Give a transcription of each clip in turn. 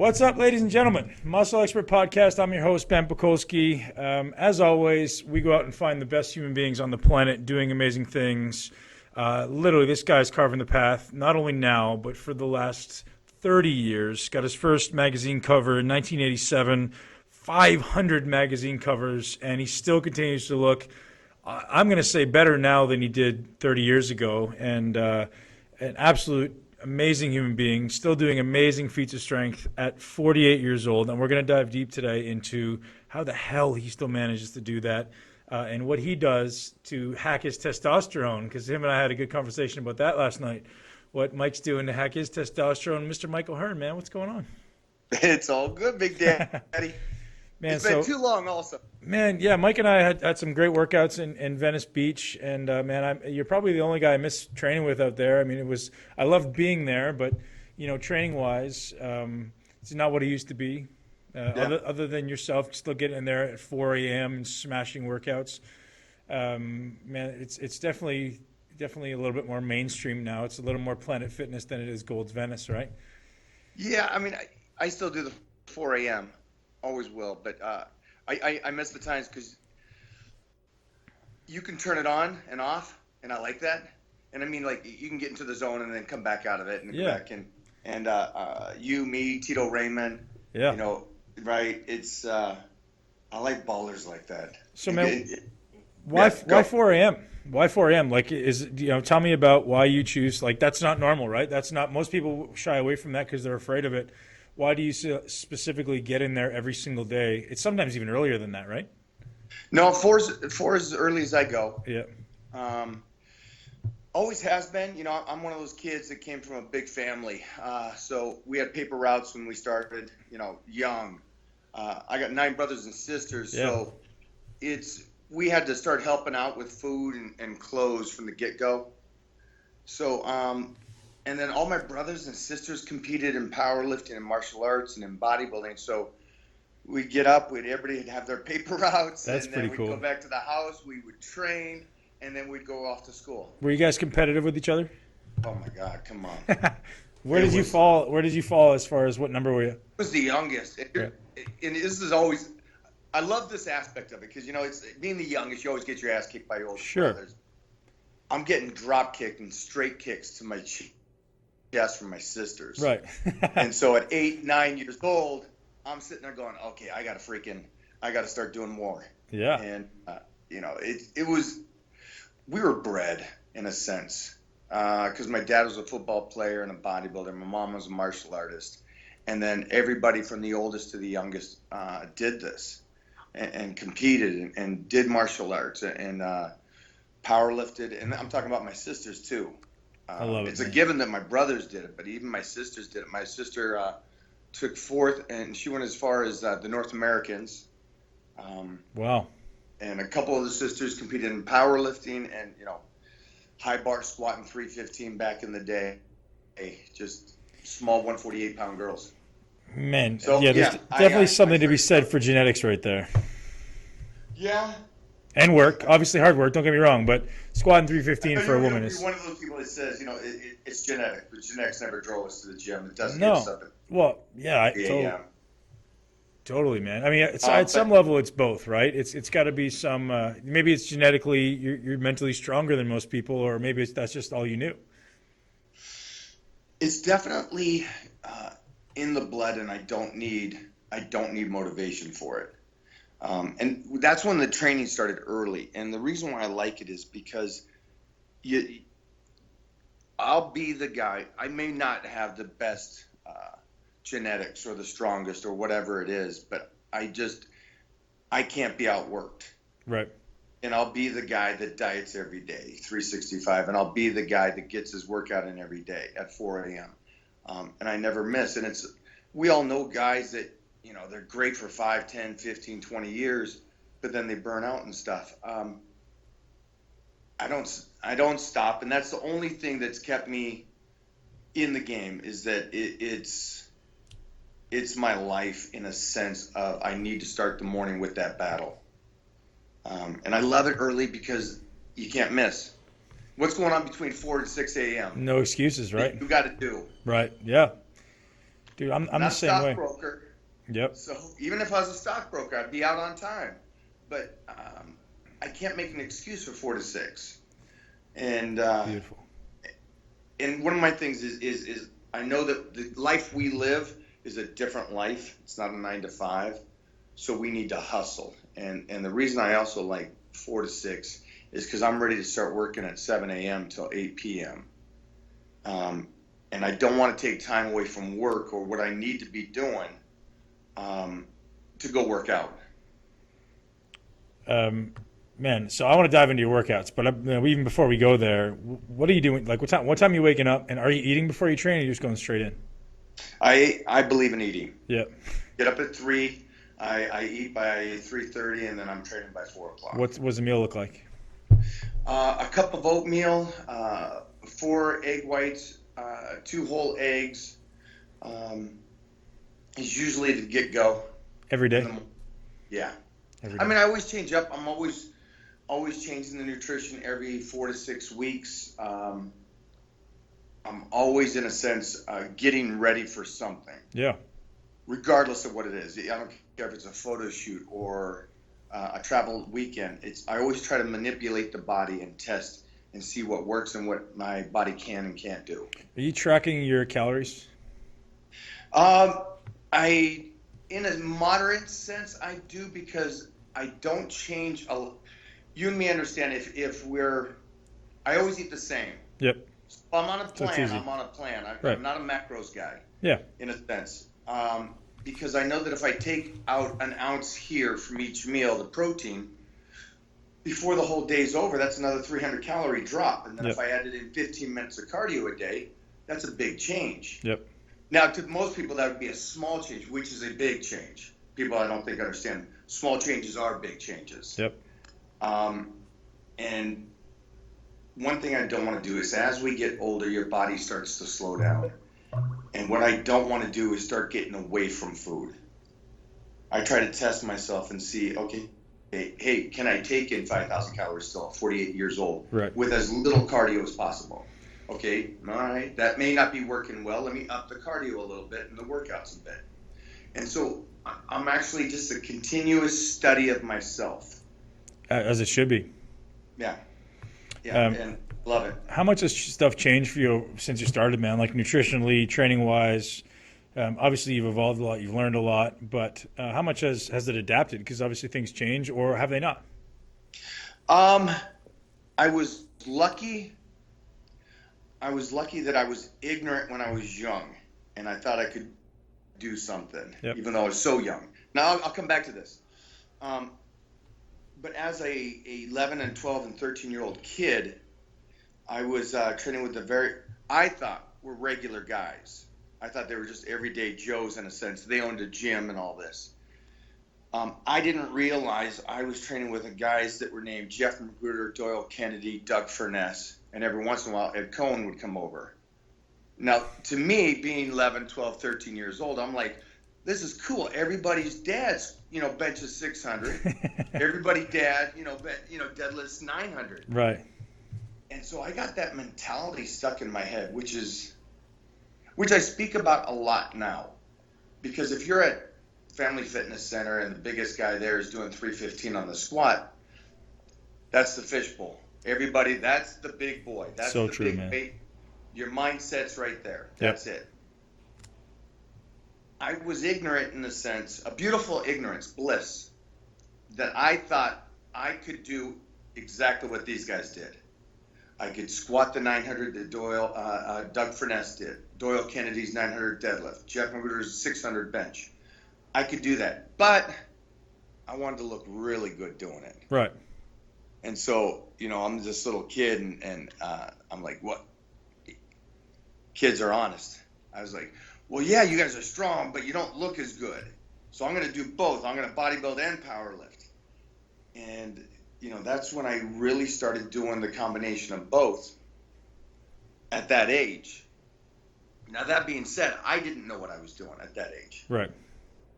What's up, ladies and gentlemen? Muscle Expert Podcast. I'm your host, Ben Pekulski. As always, we go out and find the best human beings on the planet doing amazing things. Literally, this guy's carving the path, not only now, but for the last 30 years. Got his first magazine cover in 1987, 500 magazine covers, and he still continues to look, I'm going to say, better now than he did 30 years ago. And an absolute amazing human being, still doing amazing feats of strength at 48 years old. And we're going to dive deep today into how the hell he still manages to do that and what he does to hack his testosterone, because him and I had a good conversation about that last night. What Mike's doing to hack his testosterone. Mr. Michael Hearn, man, what's going on? It's all good, Big Daddy. Man, it's been too long also. Man, yeah, Mike and I had some great workouts in Venice Beach, and man, you're probably the only guy I miss training with out there. I mean, I loved being there, but training wise, it's not what it used to be. Other than yourself, still getting in there at 4 a.m. and smashing workouts. Man, it's definitely a little bit more mainstream now. It's a little more Planet Fitness than it is Gold's Venice, right? Yeah, I mean, I still do the 4 a.m. Always will, but I miss the times because you can turn it on and off, and I like that. And I mean, like, you can get into the zone and then come back out of it and come back in. And you, me, Tito Raymond, right? It's I like ballers like that. So man, why 4 a.m.? Why 4 a.m.? Like, tell me about why you choose. Like, that's not normal, right? That's not, most people shy away from that because they're afraid of it. Why do you specifically get in there every single day? It's sometimes even earlier than that, right? No, four is as early as I go. Yeah. Always has been. I'm one of those kids that came from a big family. So we had paper routes when we started, young. I got 9 brothers and sisters. Yeah. So we had to start helping out with food and clothes from the get-go. So, and then all my brothers and sisters competed in powerlifting and martial arts and in bodybuilding. So we'd get up, everybody'd have their paper routes. That's and pretty then we'd cool. Go back to the house, we would train, and then we'd go off to school. Were you guys competitive with each other? Oh my God, come on. Where did you fall as far as what number were you? I was the youngest. And this is always, I love this aspect of it because, it's being the youngest, you always get your ass kicked by your older brothers. I'm getting drop kicked and straight kicks to my chest from my sisters. Right. And so at 8, 9 years old, I'm sitting there going, okay, I got to start doing more. Yeah. And, we were bred in a sense because my dad was a football player and a bodybuilder. My mom was a martial artist. And then everybody from the oldest to the youngest did this and competed and did martial arts and power lifted. And I'm talking about my sisters too. I love it. It's a given that my brothers did it, but even my sisters did it. My sister took 4th, and she went as far as the North Americans. Wow. And a couple of the sisters competed in powerlifting and, high bar squatting 315 back in the day. Just small 148-pound girls. Man, so, there's definitely something to be said for genetics right there. Yeah. And work, obviously hard work, don't get me wrong, but squatting 315 for a woman is... one of those people that says, it's genetic, but genetics never drove us to the gym. It doesn't give us something. Well, totally, man. I mean, at some level, it's both, right? It's got to be some... maybe it's genetically, you're mentally stronger than most people, or maybe that's just all you knew. It's definitely in the blood, and I don't need motivation for it. And that's when the training started early. And the reason why I like it is because I'll be the guy. I may not have the best genetics or the strongest or whatever it is, but I can't be outworked. Right. And I'll be the guy that diets every day, 365. And I'll be the guy that gets his workout in every day at 4 a.m. And I never miss. And we all know guys that, they're great for 5, 10, 15, 20 years, but then they burn out and stuff. I don't stop. And that's the only thing that's kept me in the game is that it's my life in a sense of I need to start the morning with that battle. And I love it early because you can't miss. What's going on between 4 and 6 a.m.? No excuses, right? You got to do. Right, yeah. Dude, I'm I'm the not a same way. stockbroker, Yep. so even if I was a stockbroker, I'd be out on time. But I can't make an excuse for 4 to 6. And Beautiful. and one of my things is I know that the life we live is a different life. It's not a 9 to 5, so we need to hustle. And the reason I also like 4 to 6 is because I'm ready to start working at 7 a.m. till 8 p.m. And I don't want to take time away from work or what I need to be doing to go work out. Man, so I want to dive into your workouts, but even before we go there, what are you doing? Like, what time are you waking up, and are you eating before you train, or are you just going straight in? I believe in eating. Yep. Get up at 3. I eat by 3:30, and then I'm training by 4 o'clock. What's the meal look like? A cup of oatmeal, 4 egg whites, 2 whole eggs. Is usually the get go. Every day? Yeah. Every day. I mean, I always change up. I'm always changing the nutrition every 4 to 6 weeks. I'm always, in a sense, getting ready for something. Yeah. Regardless of what it is. I don't care if it's a photo shoot or a travel weekend. I always try to manipulate the body and test and see what works and what my body can and can't do. Are you tracking your calories? In a moderate sense, I do, because I don't change. You and me understand I always eat the same. Yep. If I'm on a So it's plan, easy. I'm on a plan. Right. I'm not a macros guy. Yeah. In a sense. Because I know that if I take out an ounce here from each meal, the protein, before the whole day's over, that's another 300 calorie drop. And then Yep. if I added in 15 minutes of cardio a day, that's a big change. Yep. Now, to most people, that would be a small change, which is a big change. People, I don't think, understand. Small changes are big changes. Yep. And one thing I don't want to do is, as we get older, your body starts to slow down. And what I don't want to do is start getting away from food. I try to test myself and see, okay, hey, can I take in 5,000 calories still at 48 years old, Right. with as little cardio as possible? Okay, all right, that may not be working well. Let me up the cardio a little bit and the workouts a bit. And so I'm actually just a continuous study of myself. As it should be. Yeah, and love it. How much has stuff changed for you since you started, man? Like nutritionally, training wise. Obviously, you've evolved a lot. You've learned a lot. But how much has it adapted? Because obviously things change, or have they not? I was lucky. That I was ignorant when I was young, and I thought I could do something, Yep. even though I was so young. Now I'll come back to this. But as a 11 and 12 and 13-year-old kid, I was training with I thought were regular guys. I thought they were just everyday Joes, in a sense. They owned a gym and all this. I didn't realize I was training with the guys that were named Jeff Magruder, Doyle Kennedy, Doug Furness, and every once in a while Ed Cohen would come over. Now, to me, being 11, 12, 13 years old, I'm like, this is cool. Everybody's dad's, benches 600. Everybody dad, deadlifts 900. Right. And so I got that mentality stuck in my head, which I speak about a lot now. Because if you're at Family Fitness Center and the biggest guy there is doing 315 on the squat, that's the fishbowl. Everybody, that's the big boy. That's So the true, big man. weight. Your mindset's right there. That's it. I was ignorant, in a sense, a beautiful ignorance, bliss, that I thought I could do exactly what these guys did. I could squat the 900 that Doug Furness did, Doyle Kennedy's 900 deadlift, Jeff Magruder's 600 bench. I could do that, but I wanted to look really good doing it. Right. And so, I'm this little kid, and I'm like, what? Kids are honest. I was like, well, yeah, you guys are strong, but you don't look as good. So I'm going to do both. I'm going to bodybuild and powerlift. And, that's when I really started doing the combination of both at that age. Now, that being said, I didn't know what I was doing at that age. Right.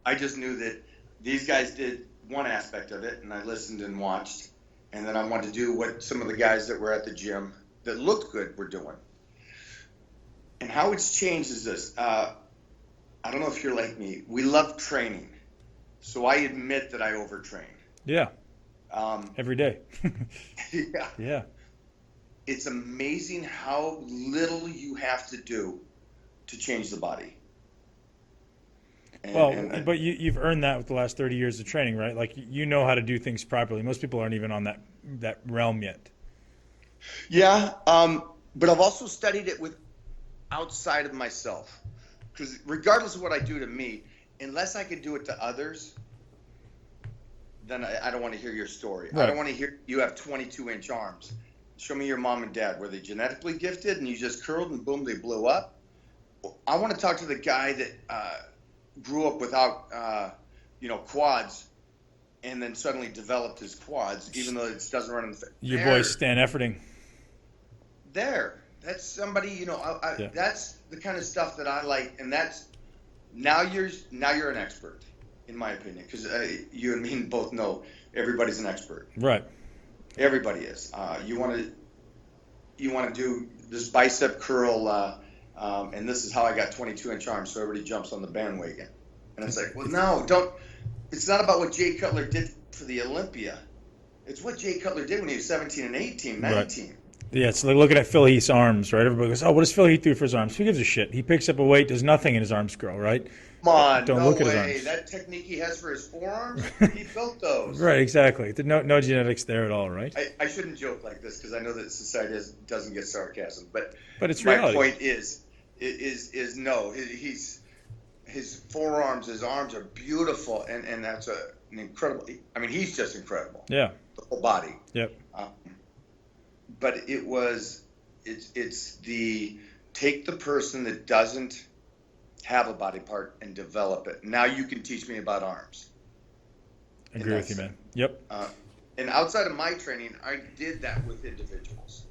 I just knew that these guys did one aspect of it, and I listened and watched. And then I wanted to do what some of the guys that were at the gym that looked good were doing. And how it's changed is this. I don't know if you're like me. We love training, so I admit that I overtrain. Yeah, Um, every day. yeah, Yeah. it's amazing how little you have to do to change the body. And, Well, and but you've earned that with the last 30 years of training, right? Like you know how to do things properly. Most people aren't even on that realm yet. yeah, but I've also studied it with outside of myself. Because regardless of what I do to me, unless I can do it to others, then I don't want to hear your story. I don't Right. want to hear you have 22-inch arms. Show me your mom and dad. Were they genetically gifted and you just curled and boom, they blew up? I want to talk to the guy that grew up without, quads and then suddenly developed his quads, even though it doesn't run in the Your boy there. Stan Efferding. That's somebody, Yeah. that's the kind of stuff that I like, and that's now you're an expert, in my opinion, because you and me both know everybody's an expert. Right. Everybody is. You want to do this bicep curl, and this is how I got 22-inch arms, so everybody jumps on the bandwagon, and it's like, well, no, don't. It's not about what Jay Cutler did for the Olympia. It's what Jay Cutler did when he was 17 and 18, Right. 19. Yeah, it's like looking at Phil Heath's arms, right? Everybody goes, "Oh, what does Phil Heath do for his arms?" Who gives a shit? He picks up a weight, does nothing, and his arms grow, right? Come on, Don't no look at his way. arms. That technique he has for his forearms, he built those. Right, exactly. No genetics there at all, right? I shouldn't joke like this because I know that society doesn't get sarcasm, but But it's my reality. point is no. His forearms, his arms are beautiful, and that's an incredible. I mean, he's just incredible. Yeah. The whole body. Yep. Um, but it's the take the person that doesn't have a body part and develop it. Now you can teach me about arms. Agree with you, man. Yep. And outside of my training, I did that with individuals.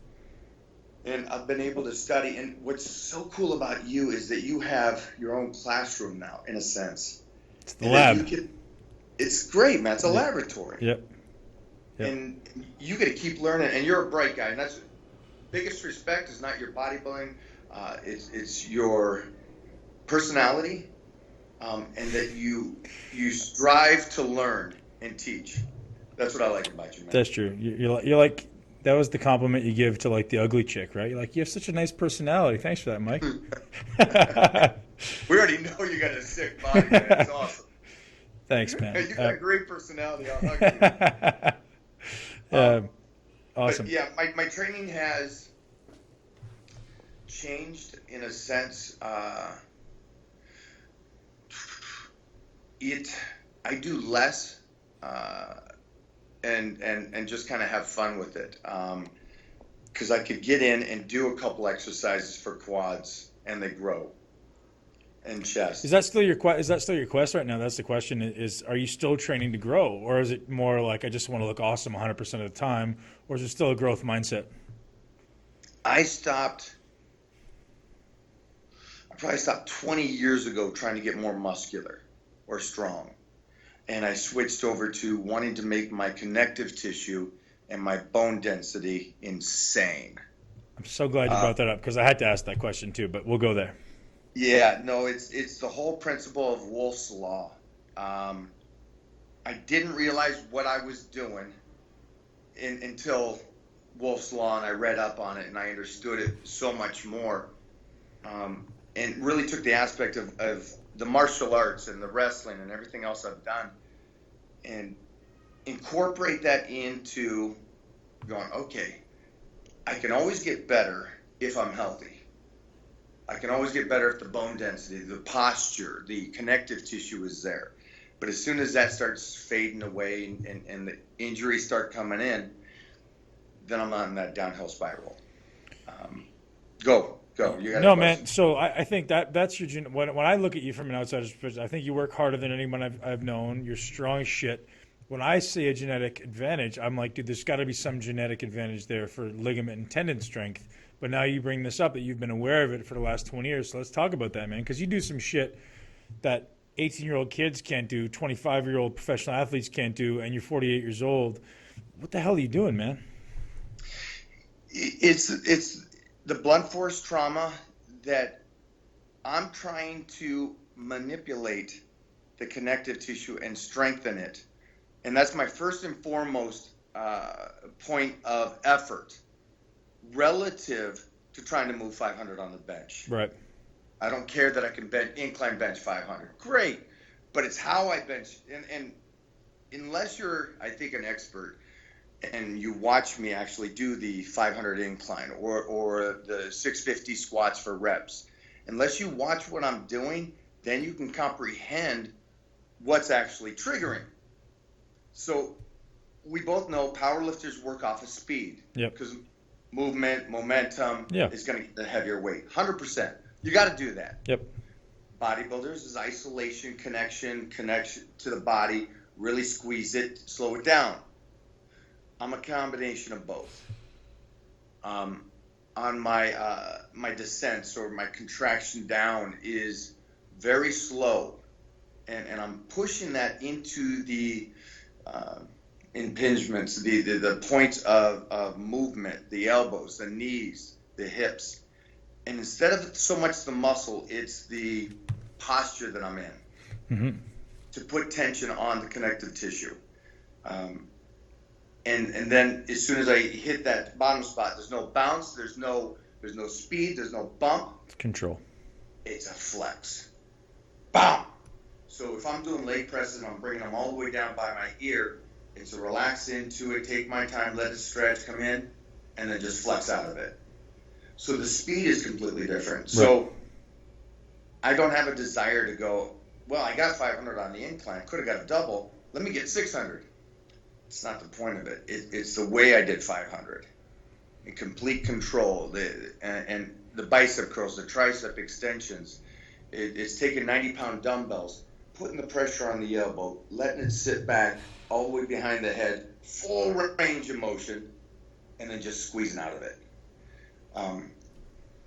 And I've been able to study. And what's so cool about you is that you have your own classroom now, in a sense. It's the And that lab. it's great, man. It's a Yep. laboratory. Yep. Yep. And you got to keep learning. And you're a bright guy. And that's biggest respect is not your bodybuilding. It's your personality, and that you strive to learn and teach. That's what I like about you, man. That's true. You're like that was the compliment you give to like the ugly chick, right? You're like, you have such a nice personality. Thanks for that, Mike. We already know you got a sick body, man. It's awesome. Thanks, man. You got a great personality. I'll hug you. Awesome. But yeah, my training has changed in a sense. I do less, and just kind of have fun with it. Because I could get in and do a couple exercises for quads, and they grow, and chest. Is that still your quest right now? That's the question. Is are you still training to grow, or is it more like I just want to look awesome 100% of the time, or is it still a growth mindset? I probably stopped 20 years ago trying to get more muscular or strong. And I switched over to wanting to make my connective tissue and my bone density insane. I'm so glad you brought that up because I had to ask that question too, but we'll go there. Yeah, no, it's the whole principle of Wolff's Law. I didn't realize what I was doing until Wolff's Law, and I read up on it, and I understood it so much more, and really took the aspect of the martial arts and the wrestling and everything else I've done, and incorporate that into going, okay, I can always get better if I'm healthy. I can always get better if the bone density, the posture, the connective tissue is there. But as soon as that starts fading away and the injuries start coming in, then I'm on that downhill spiral. Go. You got No, a man. question? So I think that's your when I look at you from an outsider's perspective, I think you work harder than anyone I've known. You're strong as shit. When I see a genetic advantage, I'm like, dude, there's got to be some genetic advantage there for ligament and tendon strength. But now you bring this up that you've been aware of it for the last 20 years. So let's talk about that, man, because you do some shit that 18-year-old kids can't do, 25-year-old professional athletes can't do, and you're 48 years old. What the hell are you doing, man? It's the blunt force trauma that I'm trying to manipulate the connective tissue and strengthen it. And that's my first and foremost point of effort relative to trying to move 500 on the bench. Right. I don't care that I can incline bench 500. Great. But it's how I bench. And unless you're, I think, an expert and you watch me actually do the 500 incline or the 650 squats for reps, unless you watch what I'm doing, then you can comprehend what's actually triggering. So we both know powerlifters work off of speed. Yep. Because movement, momentum is going to get the heavier weight. 100%. You got to do that. Yep. Bodybuilders is isolation, connection to the body, really squeeze it, slow it down. I'm a combination of both. On my descents or my contraction down is very slow, and I'm pushing that into the impingements, the points of movement, the elbows, the knees, the hips. And instead of so much the muscle, it's the posture that I'm in to put tension on the connective tissue. And then as soon as I hit that bottom spot, there's no bounce, there's no speed, there's no bump. Control. It's a flex. Bam! So if I'm doing leg presses and I'm bringing them all the way down by my ear, it's to relax into it, take my time, let it stretch, come in, and then just flex out of it. So the speed is completely different. Right. So I don't have a desire to go, well, I got 500 on the incline, could have got a double, let me get 600. It's not the point of it. It's the way I did 500. In complete control, and the bicep curls, the tricep extensions. It's taking 90-pound dumbbells, putting the pressure on the elbow, letting it sit back all the way behind the head, full range of motion, and then just squeezing out of it.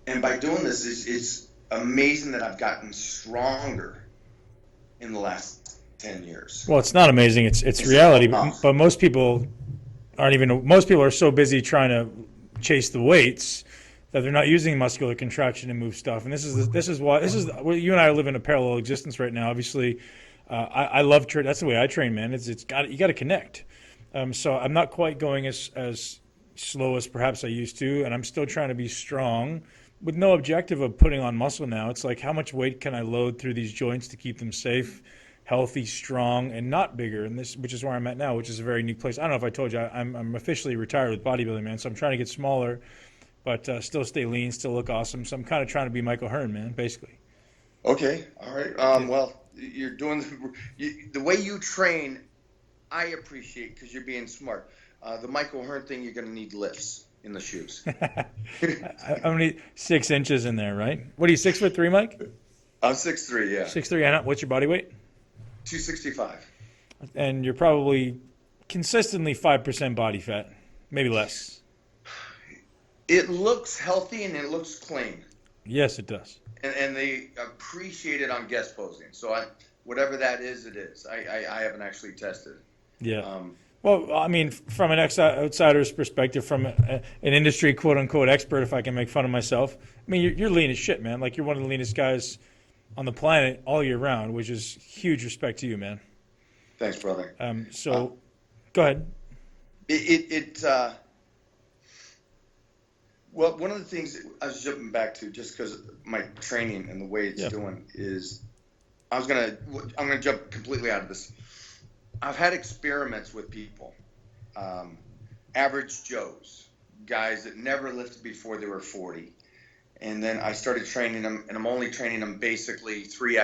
And by doing this, it's amazing that I've gotten stronger in the last 10 years. Well, it's not amazing. It's reality. But most people most people are so busy trying to chase the weights that they're not using muscular contraction to move stuff. And this is why you and I live in a parallel existence right now. Obviously, I love train. That's the way I train, man. You got to connect. So I'm not quite going as slow as perhaps I used to, and I'm still trying to be strong with no objective of putting on muscle now. It's like, how much weight can I load through these joints to keep them safe, healthy, strong, and not bigger? And which is where I'm at now, which is a very unique place. I don't know if I told you, I'm officially retired with bodybuilding, man. So I'm trying to get smaller, but still stay lean, still look awesome. So I'm kind of trying to be Michael Hearn, man, basically. Okay, all right. Well, you're doing the way you train. I appreciate, because you're being smart. The Michael Hearn thing, you're going to need lifts in the shoes. I'm going to need 6 inches in there, right? What are you, 6'3", Mike? I'm 6'3", yeah. 6'3", and what's your body weight? 265. And you're probably consistently 5% body fat, maybe less. It looks healthy and it looks clean. Yes, it does. And they appreciate it on guest posing. So whatever that is, it is. I haven't actually tested. Yeah. Well, I mean, from an outsider's perspective, from an industry quote-unquote expert, if I can make fun of myself, I mean, you're lean as shit, man. Like, you're one of the leanest guys on the planet all year round, which is huge respect to you, man. Thanks, brother. So, go ahead. Well, one of the things I was jumping back to, just because of my training and the way it's doing, is I'm gonna jump completely out of this. I've had experiments with people, average Joes, guys that never lifted before they were 40. And then I started training them, and I'm only training them basically 4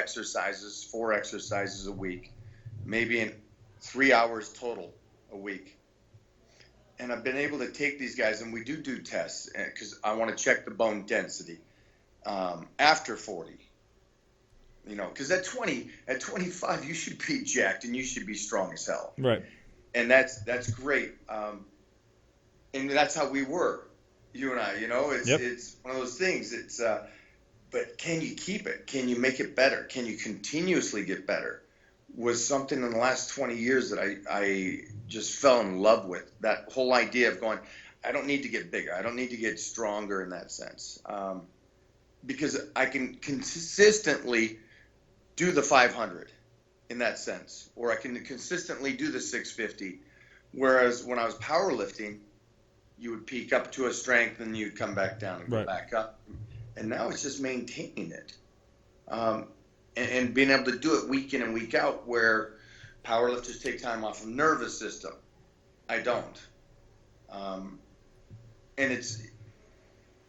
exercises a week, maybe in 3 hours total a week. And I've been able to take these guys, and we do tests, because I want to check the bone density after 40. You know, because at 25, you should be jacked and you should be strong as hell. Right. And that's great. And that's how we were, you and I. You know, it's one of those things. But can you keep it? Can you make it better? Can you continuously get better? Was something in the last 20 years that I just fell in love with. That whole idea of going, I don't need to get bigger. I don't need to get stronger in that sense. Because I can consistently do the 500 in that sense, or I can consistently do the 650. Whereas when I was powerlifting, you would peak up to a strength and you'd come back down and go Right. back up. And now it's just maintaining it. And being able to do it week in and week out, where powerlifters take time off of nervous system. I don't. And it's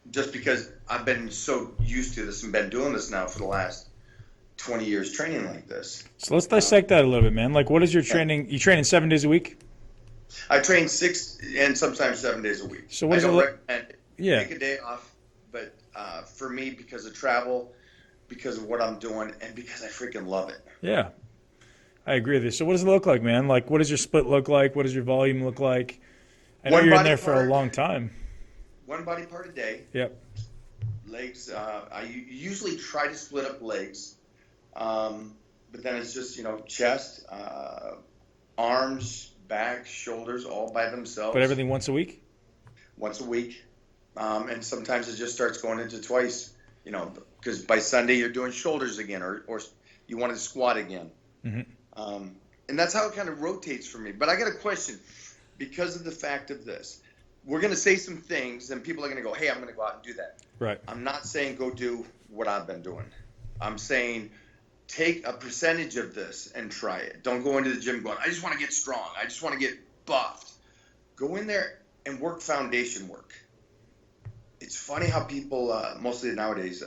just because I've been so used to this and been doing this now for the last 20 years training like this. So let's dissect that a little bit, man. Like, what is your training? You training 7 days a week? I train 6 and sometimes 7 days a week. So what I does it don't look? recommend Yeah. take a day off, but for me, because of travel, because of what I'm doing, and because I freaking love it. Yeah, I agree with you. So what does it look like, man? Like, what does your split look like? What does your volume look like? I know One you're in body there for a part. long time. One body part a day. Yep. Legs, I usually try to split up legs, but then it's just, chest, arms, back, shoulders, all by themselves. But everything once a week? Once a week. And sometimes it just starts going into twice, because by Sunday you're doing shoulders again, or you want to squat again. Mm-hmm. And that's how it kind of rotates for me. But I got a question, because of the fact of this. We're going to say some things, and people are going to go, hey, I'm going to go out and do that. Right. I'm not saying go do what I've been doing. I'm saying take a percentage of this and try it. Don't go into the gym going, I just want to get strong. I just want to get buffed. Go in there and work foundation work. It's funny how people, mostly nowadays,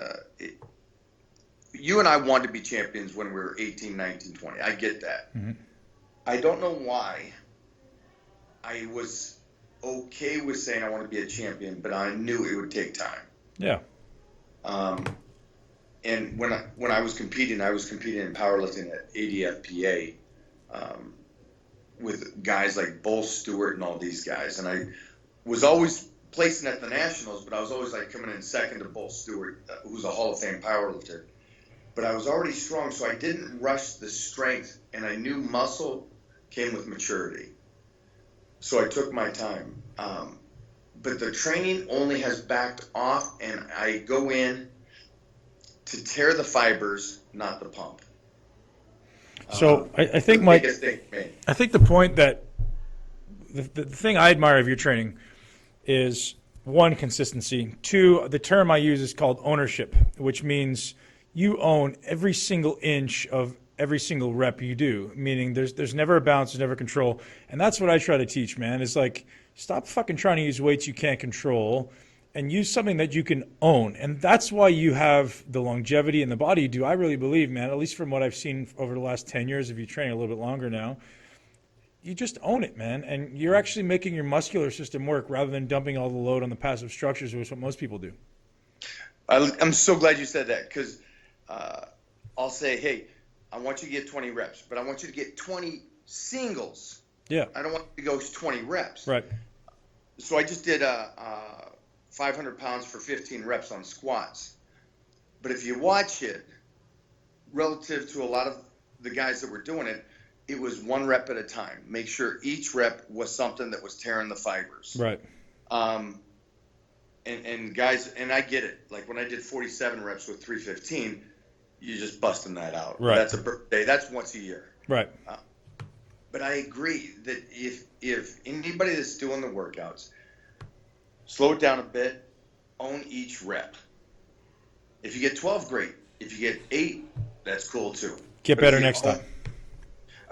you and I wanted to be champions when we were 18, 19, 20. I get that. Mm-hmm. I don't know why I was okay with saying I want to be a champion, but I knew it would take time. Yeah. And when I was competing in powerlifting at ADFPA with guys like Bull Stewart and all these guys. And I was always placing at the nationals, but I was always like coming in second to Bull Stewart, who's a Hall of Fame powerlifter. But I was already strong, so I didn't rush the strength, and I knew muscle came with maturity. So I took my time. But the training only has backed off, and I go in to tear the fibers, not the pump. So I think, the Mike, biggest thing for me. I think the point that the thing I admire of your training is, one, consistency. Two, the term I use is called ownership, which means you own every single inch of every single rep you do, meaning there's never a bounce, there's never control. And that's what I try to teach, man. It's like, stop fucking trying to use weights you can't control and use something that you can own. And that's why you have the longevity and the body you do. I really believe, man, at least from what I've seen over the last 10 years of you training a little bit longer now, you just own it, man. And you're actually making your muscular system work rather than dumping all the load on the passive structures, which is what most people do. I'm so glad you said that, because I'll say, hey, I want you to get 20 reps, but I want you to get 20 singles. Yeah. I don't want you to go 20 reps. Right. So I just did 500 pounds for 15 reps on squats. But if you watch it, relative to a lot of the guys that were doing it, it was one rep at a time. Make sure each rep was something that was tearing the fibers. Right. And guys, and I get it. Like when I did 47 reps with 315, you're just busting that out. Right. That's a birthday. That's once a year. Right. But I agree that if anybody that's doing the workouts, slow it down a bit, own each rep. If you get 12, great. If you get 8, that's cool too. Get But better if you next time.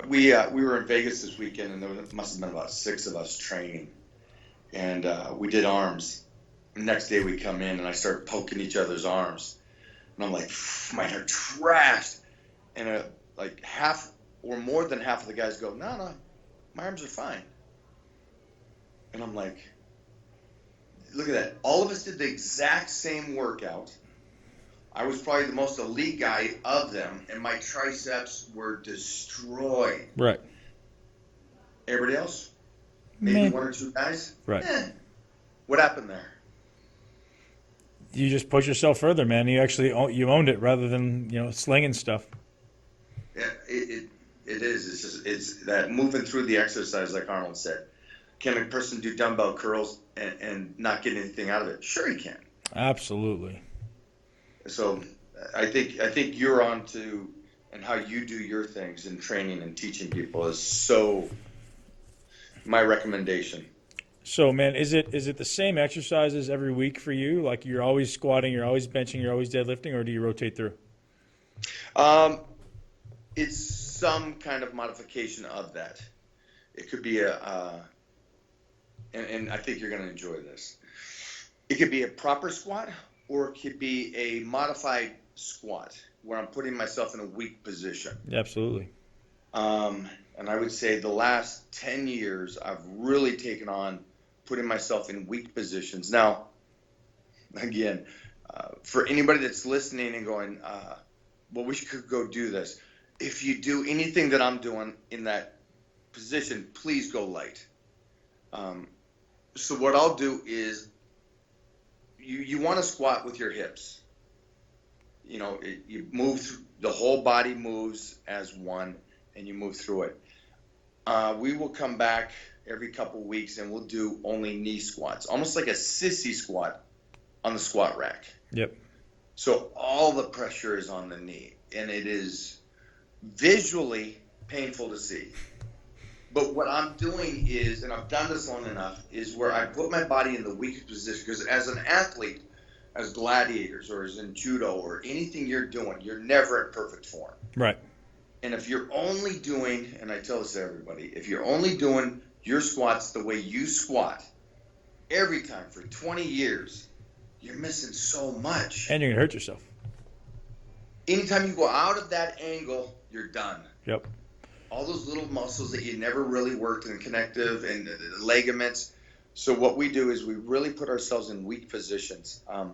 We were in Vegas this weekend, and there must have been about 6 of us training, and we did arms. Next day we come in, and I start poking each other's arms, and I'm like, mine are trashed, and like half or more than half of the guys go, no, my arms are fine, and I'm like, look at that. All of us did the exact same workout. I was probably the most elite guy of them, and my triceps were destroyed. Right. Everybody else? Maybe Meh. 1 or 2 guys? Right. What happened there? You just push yourself further, man. You actually you owned it rather than slinging stuff. Yeah, it is. It's that moving through the exercise, like Arnold said. Can a person do dumbbell curls and not get anything out of it? Sure, he can. Absolutely. So I think you're on to and how you do your things in training and teaching people is so my recommendation. So, man, is it the same exercises every week for you? Like you're always squatting, you're always benching, you're always deadlifting, or do you rotate through? Um, it's some kind of modification of that. It could be and I think you're going to enjoy this. It could be a proper squat, or it could be a modified squat where I'm putting myself in a weak position. Absolutely. And I would say the last 10 years, I've really taken on putting myself in weak positions. Now, again, for anybody that's listening and going, well, we could go do this. If you do anything that I'm doing in that position, please go light. So what I'll do is you want to squat with your hips. You know, you move through, the whole body moves as one, and you move through it. We will come back every couple weeks and we'll do only knee squats, almost like a sissy squat on the squat rack. Yep. So all the pressure is on the knee, and it is visually painful to see. But what I'm doing is, and I've done this long enough, is where I put my body in the weakest position. Because as an athlete, as gladiators or as in judo or anything you're doing, you're never in perfect form. Right. And if you're only doing, and I tell this to everybody, if you're only doing your squats the way you squat every time for 20 years, you're missing so much. And you're gonna hurt yourself. Anytime you go out of that angle, you're done. Yep. All those little muscles that you never really worked in, connective and the ligaments. So what we do is we really put ourselves in weak positions. A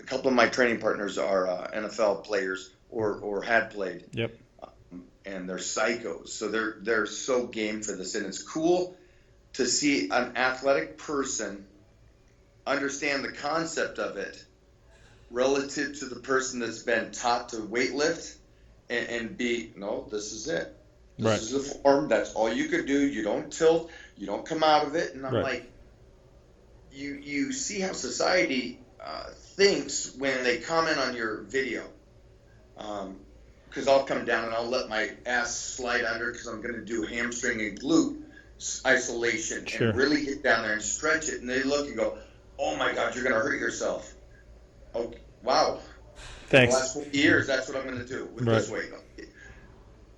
couple of my training partners are NFL players or had played. Yep. And they're psychos. So they're so game for this. And it's cool to see an athletic person understand the concept of it relative to the person that's been taught to weightlift and be, no, this is it. This is the form. That's all you could do. You don't tilt. You don't come out of it. And I'm like, you see how society thinks when they comment on your video. Because I'll come down and I'll let my ass slide under because I'm going to do hamstring and glute isolation and really get down there and stretch it. And they look and go, oh my God, you're going to hurt yourself. Oh, wow. Thanks. The last 40 years, that's what I'm going to do with this weight.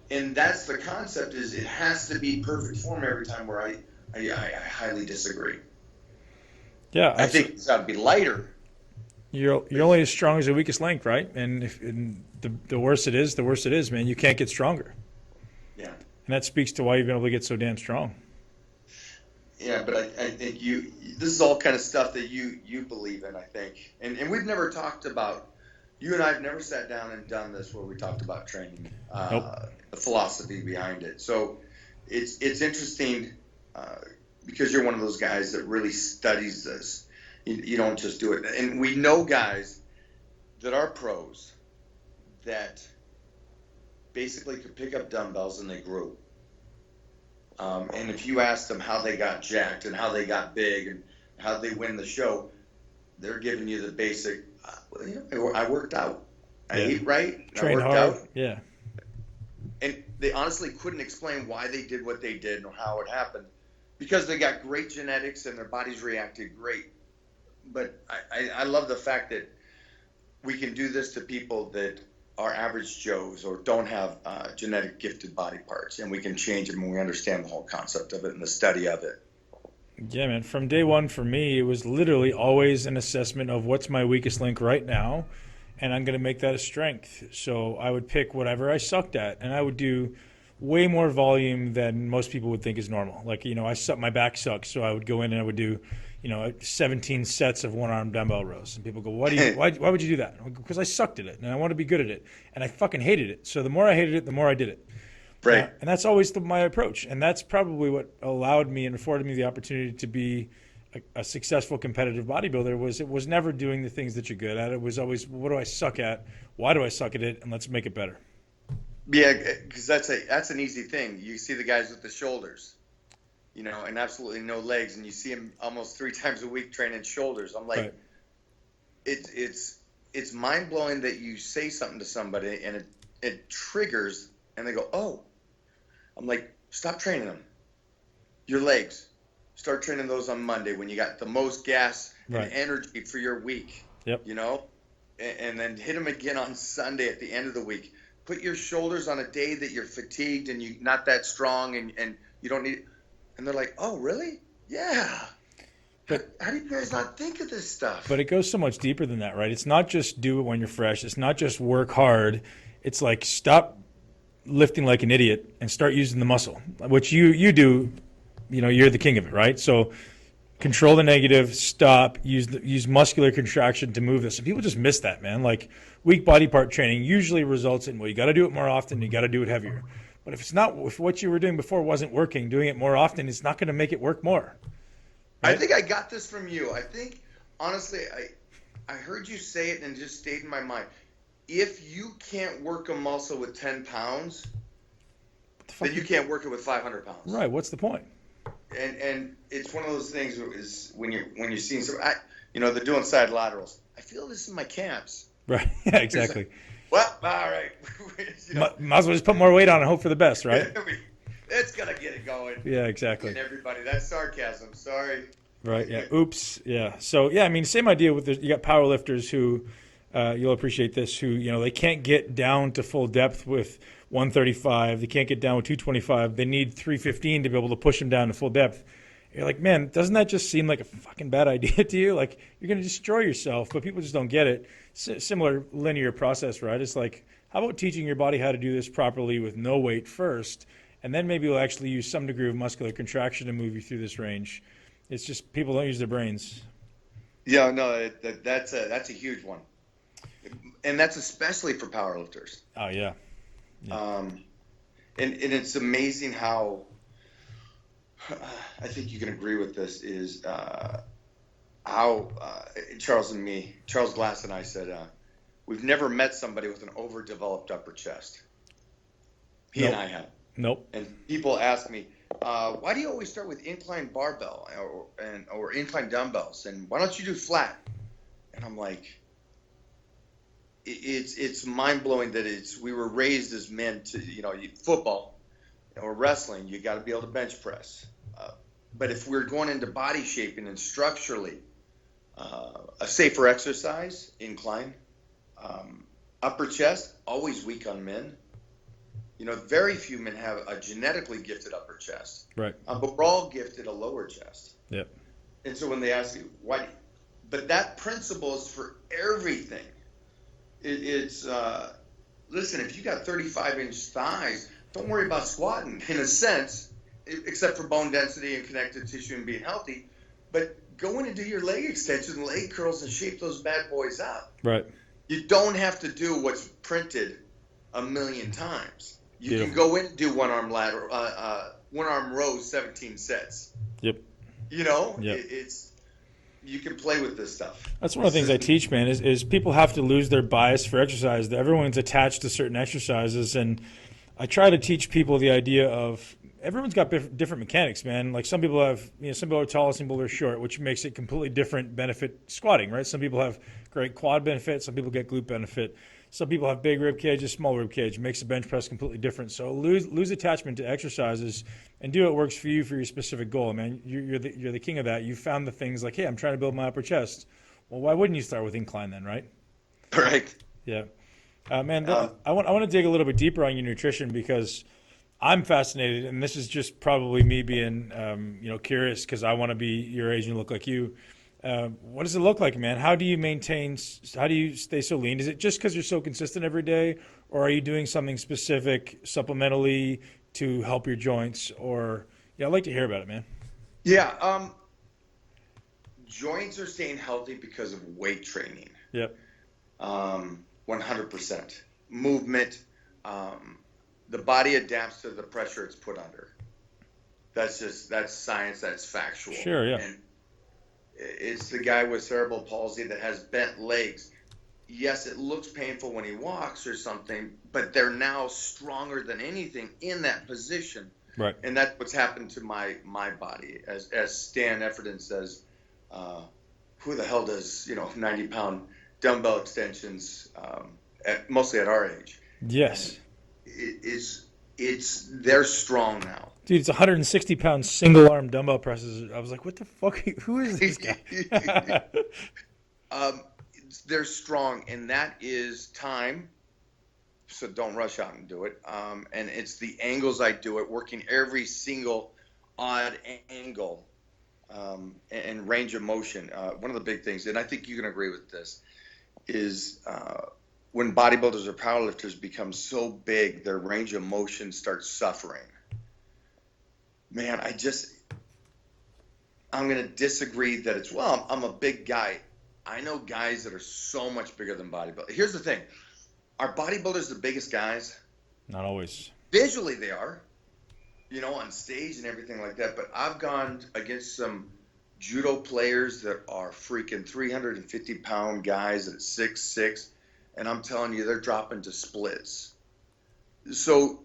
And that's the concept, is it has to be perfect form every time, where I highly disagree. Yeah. I think it's got to be lighter. You're only as strong as your weakest link, right? And the worse it is, the worse it is, man. You can't get stronger. Yeah. And that speaks to why you've been able to get so damn strong. Yeah, but I think this is all kind of stuff that you believe in, I think. And we've never talked about, you and I have never sat down and done this where we talked about training, the philosophy behind it. So it's interesting because you're one of those guys that really studies this. You don't just do it. And we know guys that are pros that basically could pick up dumbbells and they grew. And if you ask them how they got jacked and how they got big and how they win the show, they're giving you the basic, I worked out. I ate right. Trained hard. Out. Yeah. And they honestly couldn't explain why they did what they did or how it happened, because they got great genetics and their bodies reacted great. But I love the fact that we can do this to people that are average Joes or don't have genetic gifted body parts, and we can change them when we understand the whole concept of it and the study of it. Yeah, man. From day one for me, it was literally always an assessment of what's my weakest link right now, and I'm going to make that a strength. So I would pick whatever I sucked at, and I would do way more volume than most people would think is normal. Like, my back sucks, so I would go in and I would do 17 sets of one-arm dumbbell rows. And people go, why would you do that? Because I sucked at it, and I want to be good at it. And I fucking hated it. So the more I hated it, the more I did it. Right. And that's always my approach. And that's probably what allowed me and afforded me the opportunity to be a successful competitive bodybuilder. It was never doing the things that you're good at. It was always, what do I suck at? Why do I suck at it? And let's make it better. Yeah, because that's an easy thing. You see the guys with the shoulders, and absolutely no legs, and you see them almost 3 times a week training shoulders. I'm like, it's mind blowing that you say something to somebody and it triggers, and they go, oh. I'm like, stop training them. Your legs. Start training those on Monday when you got the most gas Right. and energy for your week. Yep. You know? And then hit them again on Sunday at the end of the week. Put your shoulders on a day that you're fatigued and you're not that strong and you don't need. And they're like, oh, really? Yeah. But How do you guys not think of this stuff? But it goes so much deeper than that, right? It's not just do it when you're fresh. It's not just work hard. It's like stop lifting like an idiot and start using the muscle, which you do. You know, you're the king of it, right? So control the negative, stop, use muscular contraction to move this. And people just miss that, man. Like weak body part training usually results in, well, you got to do it more often, you got to do it heavier. But if what you were doing before wasn't working, doing it more often is not going to make it work more. Right? I think I got this from you. I think, honestly, I heard you say it and it just stayed in my mind. If you can't work a muscle with 10 pounds, then you can't work it with 500 pounds. Right. What's the point? And it's one of those things is when you're seeing some, they're doing side laterals. I feel this in my calves. Right. Yeah, exactly. Well, all right. Might as well just put more weight on and hope for the best, right? It's gonna get it going. Yeah, exactly. And everybody, that's sarcasm. Sorry. Right. Yeah. Oops. Yeah. So yeah, I mean, same idea with you got power lifters who you'll appreciate this. Who they can't get down to full depth with 135. They can't get down with 225. They need 315 to be able to push them down to full depth. You're like, man, doesn't that just seem like a fucking bad idea to you? Like you're going to destroy yourself, but people just don't get it. Similar linear process, right? It's like, how about teaching your body how to do this properly with no weight first, and then maybe we'll actually use some degree of muscular contraction to move you through this range. It's just people don't use their brains. Yeah, no, that's a huge one, and that's especially for powerlifters. Oh yeah. And it's amazing how I think you can agree with this is how Charles Glass and I said we've never met somebody with an overdeveloped upper chest. He and I have. Nope. And people ask me, why do you always start with incline barbell or incline dumbbells, and why don't you do flat? And I'm like, it's mind blowing that we were raised as men to football or wrestling, you got to be able to bench press. But if we're going into body shaping and structurally, a safer exercise, incline, upper chest, always weak on men. Very few men have a genetically gifted upper chest. Right. But we're all gifted a lower chest. Yep. And so when they ask you why, but that principle is for everything. It's listen, if you got 35-inch thighs, don't worry about squatting in a sense, except for bone density and connective tissue and being healthy. But go in and do your leg extensions and leg curls and shape those bad boys up. Right. You don't have to do what's printed a million times. You can go in and do one arm rows, 17 sets. Yep. Yep. It's you can play with this stuff. That's one of the things I teach, man, is people have to lose their bias for exercise. Everyone's attached to certain exercises, and I try to teach people the idea of everyone's got different mechanics, man. Like some people have, some people are tall, some people are short, which makes it completely different benefit squatting, right? Some people have great quad benefit, some people get glute benefit. Some people have big rib cages, small rib cage. It makes the bench press completely different. So lose attachment to exercises and do what works for you for your specific goal, man. You're the king of that. You found the things like, hey, I'm trying to build my upper chest. Well, why wouldn't you start with incline then, right? Right. Yeah. Man, I want to dig a little bit deeper on your nutrition because I'm fascinated, and this is just probably me being curious because I want to be your age and look like you. What does it look like, man? How do you stay so lean? Is it just because you're so consistent every day, or are you doing something specific supplementally to help your joints? Or I'd like to hear about it, man. Yeah, joints are staying healthy because of weight training. Yep. 100%. Movement. The body adapts to the pressure it's put under. That's science. That's factual. Sure. Yeah. And it's the guy with cerebral palsy that has bent legs. Yes, it looks painful when he walks or something, but they're now stronger than anything in that position. Right. And that's what's happened to my body. As Stan Efferton says, who the hell does 90-pound dumbbell extensions mostly at our age? Yes. They're strong now. Dude, it's 160-pound single-arm dumbbell presses. I was like, what the fuck? Who is this guy? They're strong, and that is time. So don't rush out and do it. And it's the angles I do it, working every single odd angle and range of motion. One of the big things, and I think you can agree with this, is when bodybuilders or powerlifters become so big, their range of motion starts suffering. Man, I'm going to disagree that it's, well, I'm a big guy. I know guys that are so much bigger than bodybuilders. Here's the thing. Are bodybuilders the biggest guys? Not always. Visually they are, on stage and everything like that. But I've gone against some judo players that are freaking 350-pound guys at 6'6", and I'm telling you, they're dropping to splits. So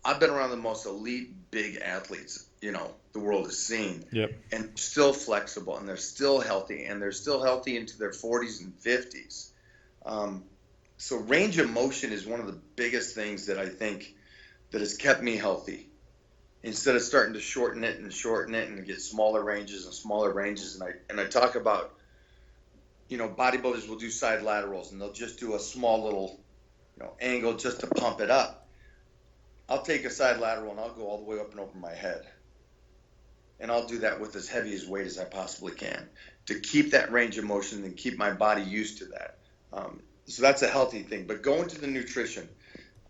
I've been around the most elite big athletes, the world has seen. Yep. And still flexible, and they're still healthy, and they're still healthy into their 40s and 50s. So range of motion is one of the biggest things that I think that has kept me healthy. Instead of starting to shorten it and get smaller ranges, and I talk about, bodybuilders will do side laterals, and they'll just do a small little, angle just to pump it up. I'll take a side lateral and I'll go all the way up and over my head. And I'll do that with as heavy as weight as I possibly can to keep that range of motion and keep my body used to that. So that's a healthy thing. But going to the nutrition.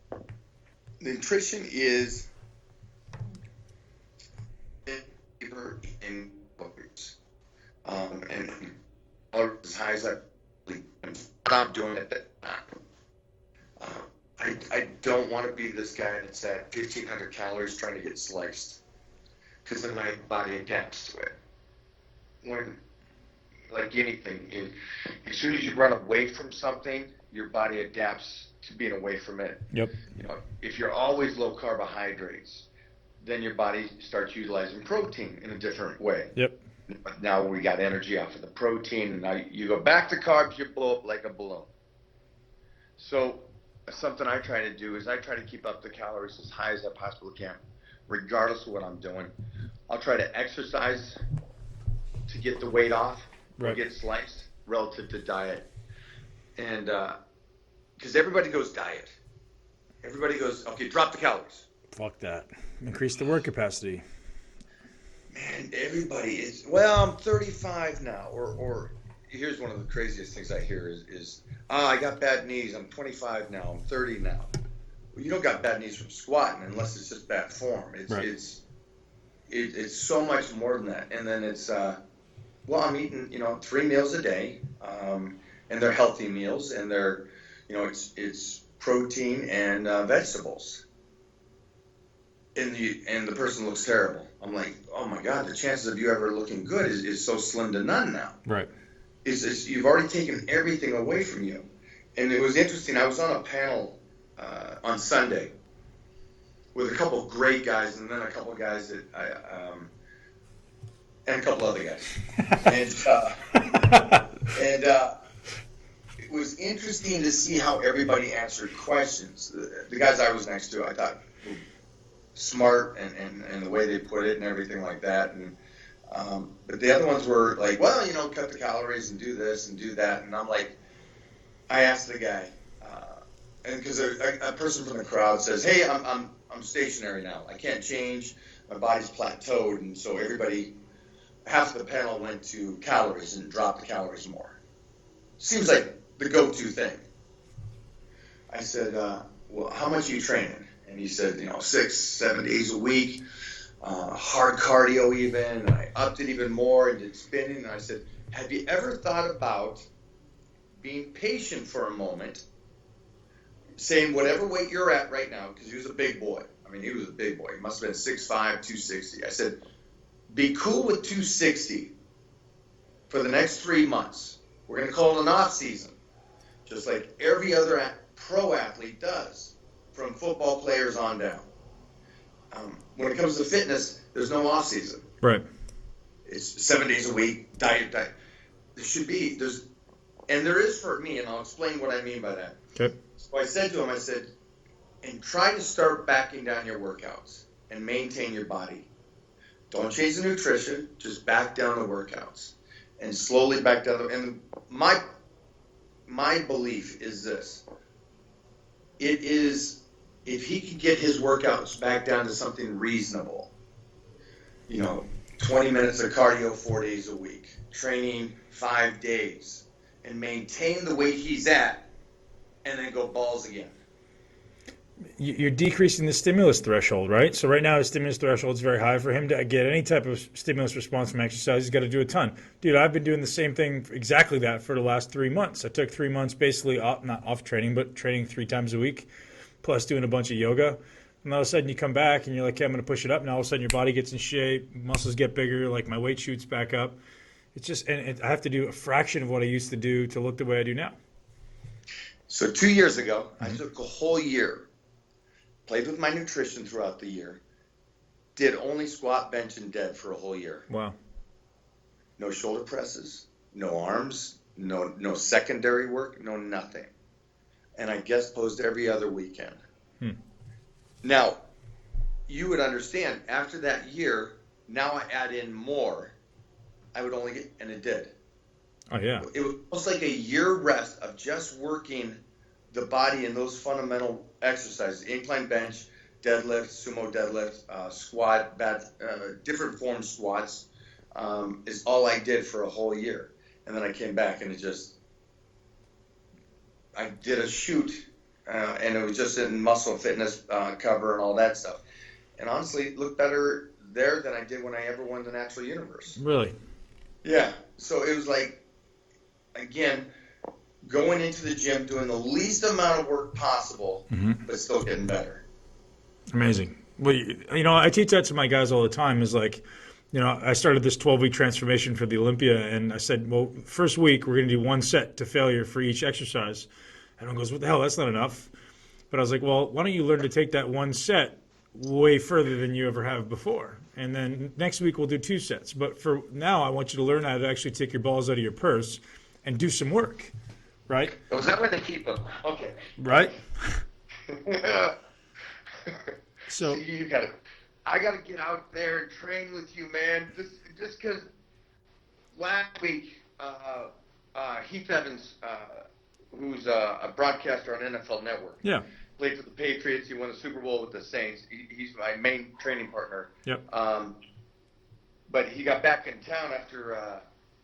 The nutrition is in and as high as I'm doing it. I don't want to be this guy that's at 1,500 calories trying to get sliced, because then my body adapts to it. When, like anything, as soon as you run away from something, your body adapts to being away from it. Yep. If you're always low carbohydrates, then your body starts utilizing protein in a different way. Yep. But now we got energy off of the protein, and now you go back to carbs, you blow up like a balloon. So something I try to do is I try to keep up the calories as high as I possibly can, regardless of what I'm doing. I'll try to exercise to get the weight off or get sliced relative to diet. And because everybody goes diet. Everybody goes, okay, drop the calories. Fuck that. Increase the work capacity. Man, everybody is, well, I'm 35 now. Or here's one of the craziest things I hear is I got bad knees. I'm 25 now. I'm 30 now. Well, you don't got bad knees from squatting unless it's just bad form. It's so much more than that. And then it's, I'm eating, 3 meals a day, and they're healthy meals, and they're, it's protein and vegetables. And the person looks terrible. I'm like, oh my God, the chances of you ever looking good is so slim to none now. Right. You've already taken everything away from you. And it was interesting. I was on a panel on Sunday with a couple of great guys, and then a couple of guys that and a couple other guys. and it was interesting to see how everybody answered questions. The guys I was next to, I thought, smart and the way they put it and everything like that. And but the other ones were like, well, cut the calories and do this and do that. And I'm like, I asked the guy, and because a person from the crowd says, hey, I'm stationary now. I can't change. My body's plateaued. And so half the panel went to calories and dropped the calories more. Seems like the go-to thing. I said, well, how much are you training? And he said, 6-7 days a week, hard cardio even. And I upped it even more and did spinning. And I said, have you ever thought about being patient for a moment, saying whatever weight you're at right now, because he was a big boy. I mean, he was a big boy. He must have been 6'5", 260. I said, be cool with 260 for the next 3 months. We're going to call it an off season, just like every other pro athlete does, from football players on down. When it comes to fitness, there's no off season. Right. It's 7 days a week, diet. There should be. and there is for me, and I'll explain what I mean by that. Okay. So I said to him, I said, and try to start backing down your workouts and maintain your body. Don't change the nutrition, just back down the workouts and slowly back down. And my belief is this. It is, if he could get his workouts back down to something reasonable, 20 minutes of cardio 4 days a week, training 5 days, and maintain the weight he's at, and then go balls again. You're decreasing the stimulus threshold, right? So right now his stimulus threshold is very high. For him to get any type of stimulus response from exercise, he's got to do a ton. Dude, I've been doing the same thing, exactly that, for the last 3 months. I took 3 months basically off, not off training, but training 3 times a week, plus doing a bunch of yoga. And all of a sudden you come back and you're like, okay, I'm going to push it up. And all of a sudden your body gets in shape, muscles get bigger, like my weight shoots back up. It's just, and I have to do a fraction of what I used to do to look the way I do now. So 2 years ago, I took a whole year, played with my nutrition throughout the year, did only squat, bench, and dead for a whole year. Wow. No shoulder presses, no arms, no secondary work, no nothing. And I guest posed every other weekend. Now, you would understand, after that year, now I add in more, I would only get, and it did. Oh, yeah. It was almost like a year rest of just working the body in those fundamental exercises: incline bench, deadlift, sumo deadlift, squat, different form squats, is all I did for a whole year. And then I came back and I did a shoot, and it was just in Muscle Fitness cover and all that stuff. And honestly, it looked better there than I did when I ever won the Natural Universe. Really? Yeah. So it was like, again, going into the gym, doing the least amount of work possible, but still getting better. Amazing. Well, I teach that to my guys all the time, is like, I started this 12-week transformation for the Olympia, and I said, well, first week, we're going to do 1 set to failure for each exercise. Everyone goes, what the hell? That's not enough. But I was like, well, why don't you learn to take that 1 set way further than you ever have before? And then next week, we'll do 2 sets. But for now, I want you to learn how to actually take your balls out of your purse and do some work, right? Oh, is that where they keep them? Okay. Right? So I gotta get out there and train with you, man. Just because last week, Heath Evans, who's a broadcaster on NFL Network, played for the Patriots. He won the Super Bowl with the Saints. He's my main training partner. Yep. But he got back in town after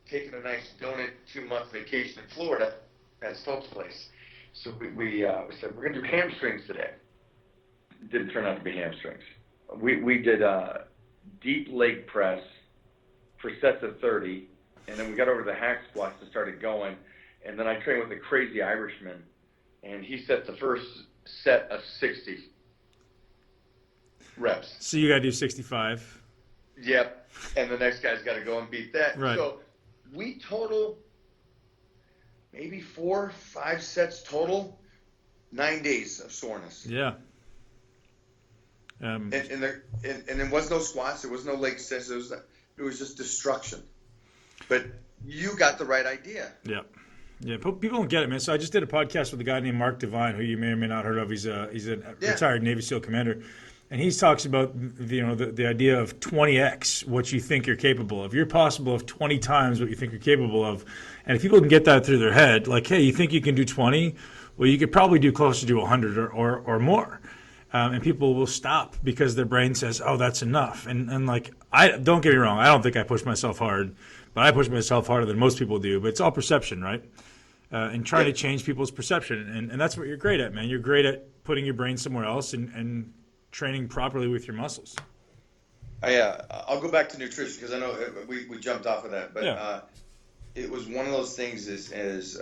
taking a nice donut 2-month vacation in Florida at Stokes' place. So we said, we're going to do hamstrings today. It didn't turn out to be hamstrings. We did deep leg press for sets of 30, and then we got over to the hack squats and started going. And then I trained with a crazy Irishman, and he set the first set of 60 reps. So you got to do 65. Yep. And the next guy's got to go and beat that. Right. So we total maybe 4, 5 sets total, 9 days of soreness. Yeah. And there was no squats, there was no leg sets, it was just destruction. But you got the right idea. Yeah. Yeah, people don't get it, man. So I just did a podcast with a guy named Mark Devine, who you may or may not heard of. He's a retired Navy SEAL commander, and he talks about the idea of 20x what you think you're capable of. You're possible of 20 times what you think you're capable of, and if people can get that through their head, like, hey, you think you can do 20? Well, you could probably do closer to 100 or more, and people will stop because their brain says, oh, that's enough. And like, I don't get me wrong, I don't think I push myself hard, but I push myself harder than most people do. But it's all perception, right? And trying to change people's perception. And that's what you're great at, man. You're great at putting your brain somewhere else and training properly with your muscles. I'll go back to nutrition because I know we jumped off of that. But it was one of those things it's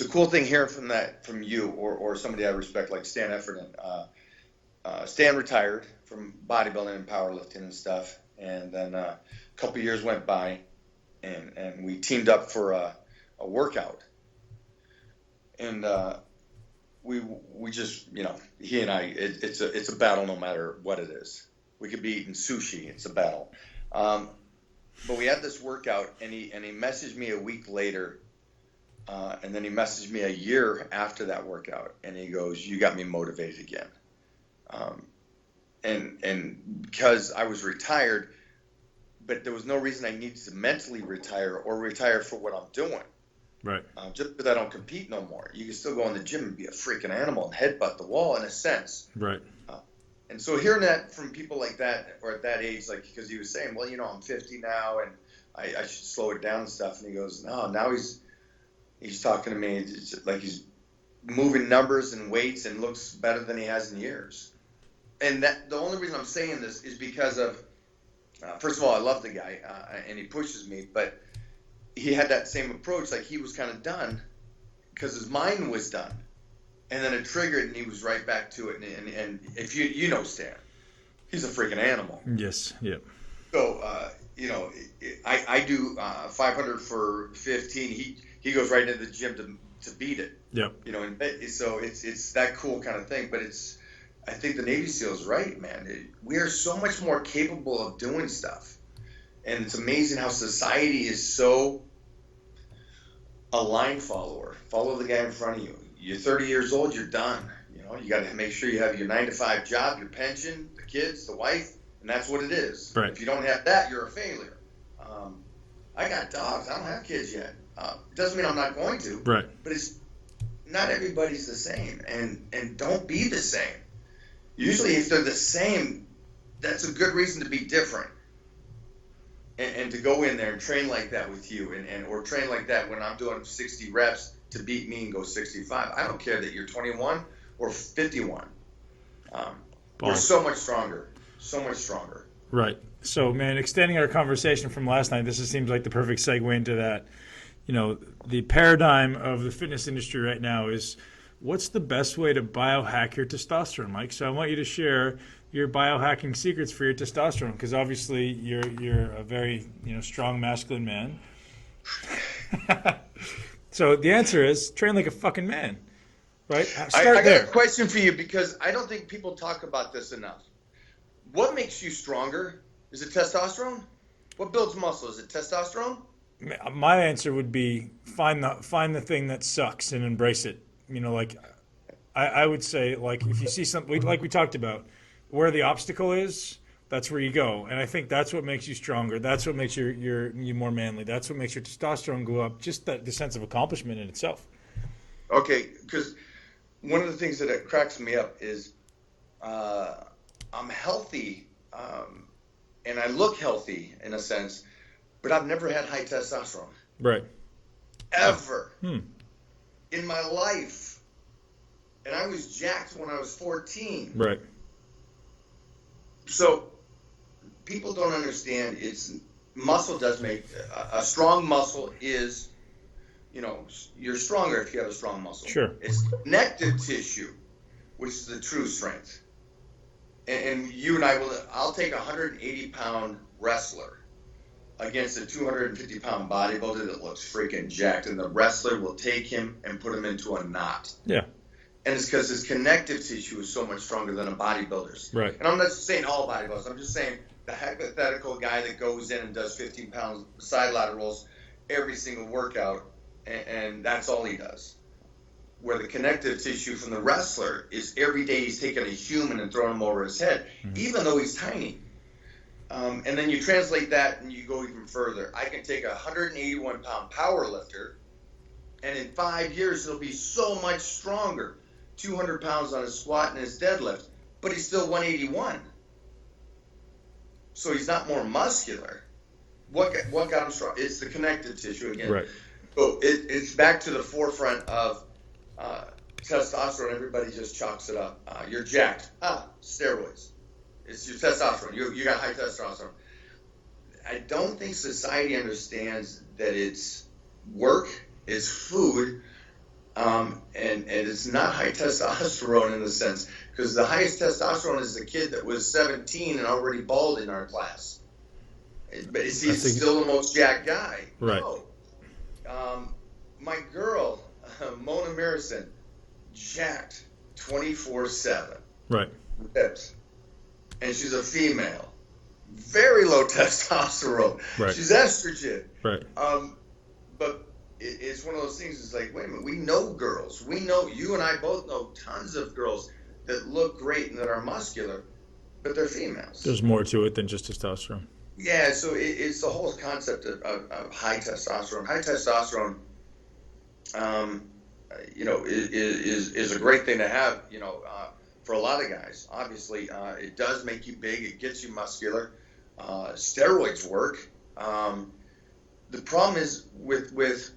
a cool thing hearing from you or somebody I respect like Stan Effernan. Stan retired from bodybuilding and powerlifting and stuff. And then a couple years went by and we teamed up for a workout, and we just, he and I, it's a battle no matter what it is. We could be eating sushi, it's a battle. But we had this workout, and he messaged me a week later And then he messaged me a year after that workout, and he goes, "You got me motivated again." And because I was retired, but there was no reason I needed to mentally retire or retire for what I'm doing. Right. Just because I don't compete no more. You can still go in the gym and be a freaking animal and headbutt the wall in a sense. Right. And so hearing that from people like that, or at that age, like, because he was saying, well, I'm 50 now and I should slow it down and stuff. And he goes, no, now he's talking to me like he's moving numbers and weights and looks better than he has in years. And that the only reason I'm saying this is because of, first of all, I love the guy and he pushes me, but he had that same approach. Like, he was kind of done because his mind was done. And then it triggered, and he was right back to it. And if you know Stan, he's a freaking animal. Yes. Yep. So, I do 500 for 15. He goes right into the gym to beat it. Yep. And so it's that cool kind of thing. But I think the Navy SEAL's right, man. We are so much more capable of doing stuff. And it's amazing how society is so a line follower. Follow the guy in front of you. You're 30 years old, you're done. You got to make sure you have your 9-to-5 job, your pension, the kids, the wife, and that's what it is. Right. If you don't have that, you're a failure. I got dogs. I don't have kids yet. It doesn't mean I'm not going to. Right. But it's not everybody's the same, and don't be the same. Usually, if they're the same, that's a good reason to be different. And to go in there and train like that with you, or train like that when I'm doing 60 reps to beat me and go 65. I don't care that you're 21 or 51. We're so much stronger. So much stronger. Right. So, man, extending our conversation from last night, this seems like the perfect segue into that. The paradigm of the fitness industry right now is, what's the best way to biohack your testosterone, Mike? So I want you to share your biohacking secrets for your testosterone, because obviously you're a very strong masculine man. So the answer is train like a fucking man, right? I got a question for you, because I don't think people talk about this enough. What makes you stronger? Is it testosterone? What builds muscle? Is it testosterone? My answer would be find the thing that sucks and embrace it. I would say, like, if you see something like we talked about, where the obstacle is, that's where you go. And I think that's what makes you stronger. That's what makes you more manly. That's what makes your testosterone go up. Just the sense of accomplishment in itself. Okay, because one of the things that cracks me up is I'm healthy, and I look healthy in a sense, but I've never had high testosterone. Right. Ever. In my life. And I was jacked when I was 14. Right. So people don't understand, muscle does make a strong muscle is, you're stronger if you have a strong muscle. Sure. It's connective tissue, which is the true strength. And you and I'll take a 180-pound wrestler against a 250-pound bodybuilder that looks freaking jacked, and the wrestler will take him and put him into a knot. Yeah. And it's because his connective tissue is so much stronger than a bodybuilder's. Right. And I'm not saying all bodybuilders. I'm just saying the hypothetical guy that goes in and does 15-pound side laterals every single workout, and that's all he does. Where the connective tissue from the wrestler is every day he's taking a human and throwing him over his head, even though he's tiny. And then you translate that and you go even further. I can take a 181-pound power lifter, and in 5 years he'll be so much stronger. 200 pounds on his squat and his deadlift, but he's still 181. So he's not more muscular. What got him strong? It's the connective tissue again. Right. So it's back to the forefront of testosterone. Everybody just chalks it up. You're jacked. Steroids. It's your testosterone. You got high testosterone. I don't think society understands that it's work, it's food, and it's not high testosterone in a sense, because the highest testosterone is the kid that was 17 and already bald in our class. But he's still the most jacked guy. Right. No. My girl, Mona Marison, jacked 24/7. Right. Ribs. And she's a female. Very low testosterone. Right. She's estrogen. Right. But it's one of those things. It's like, wait a minute, we know girls. We know, you and I both know tons of girls that look great and that are muscular, but they're females. There's more to it than just testosterone. Yeah, so it's the whole concept of high testosterone. High testosterone, is a great thing to have, for a lot of guys. Obviously, it does make you big. It gets you muscular. Steroids work. The problem is with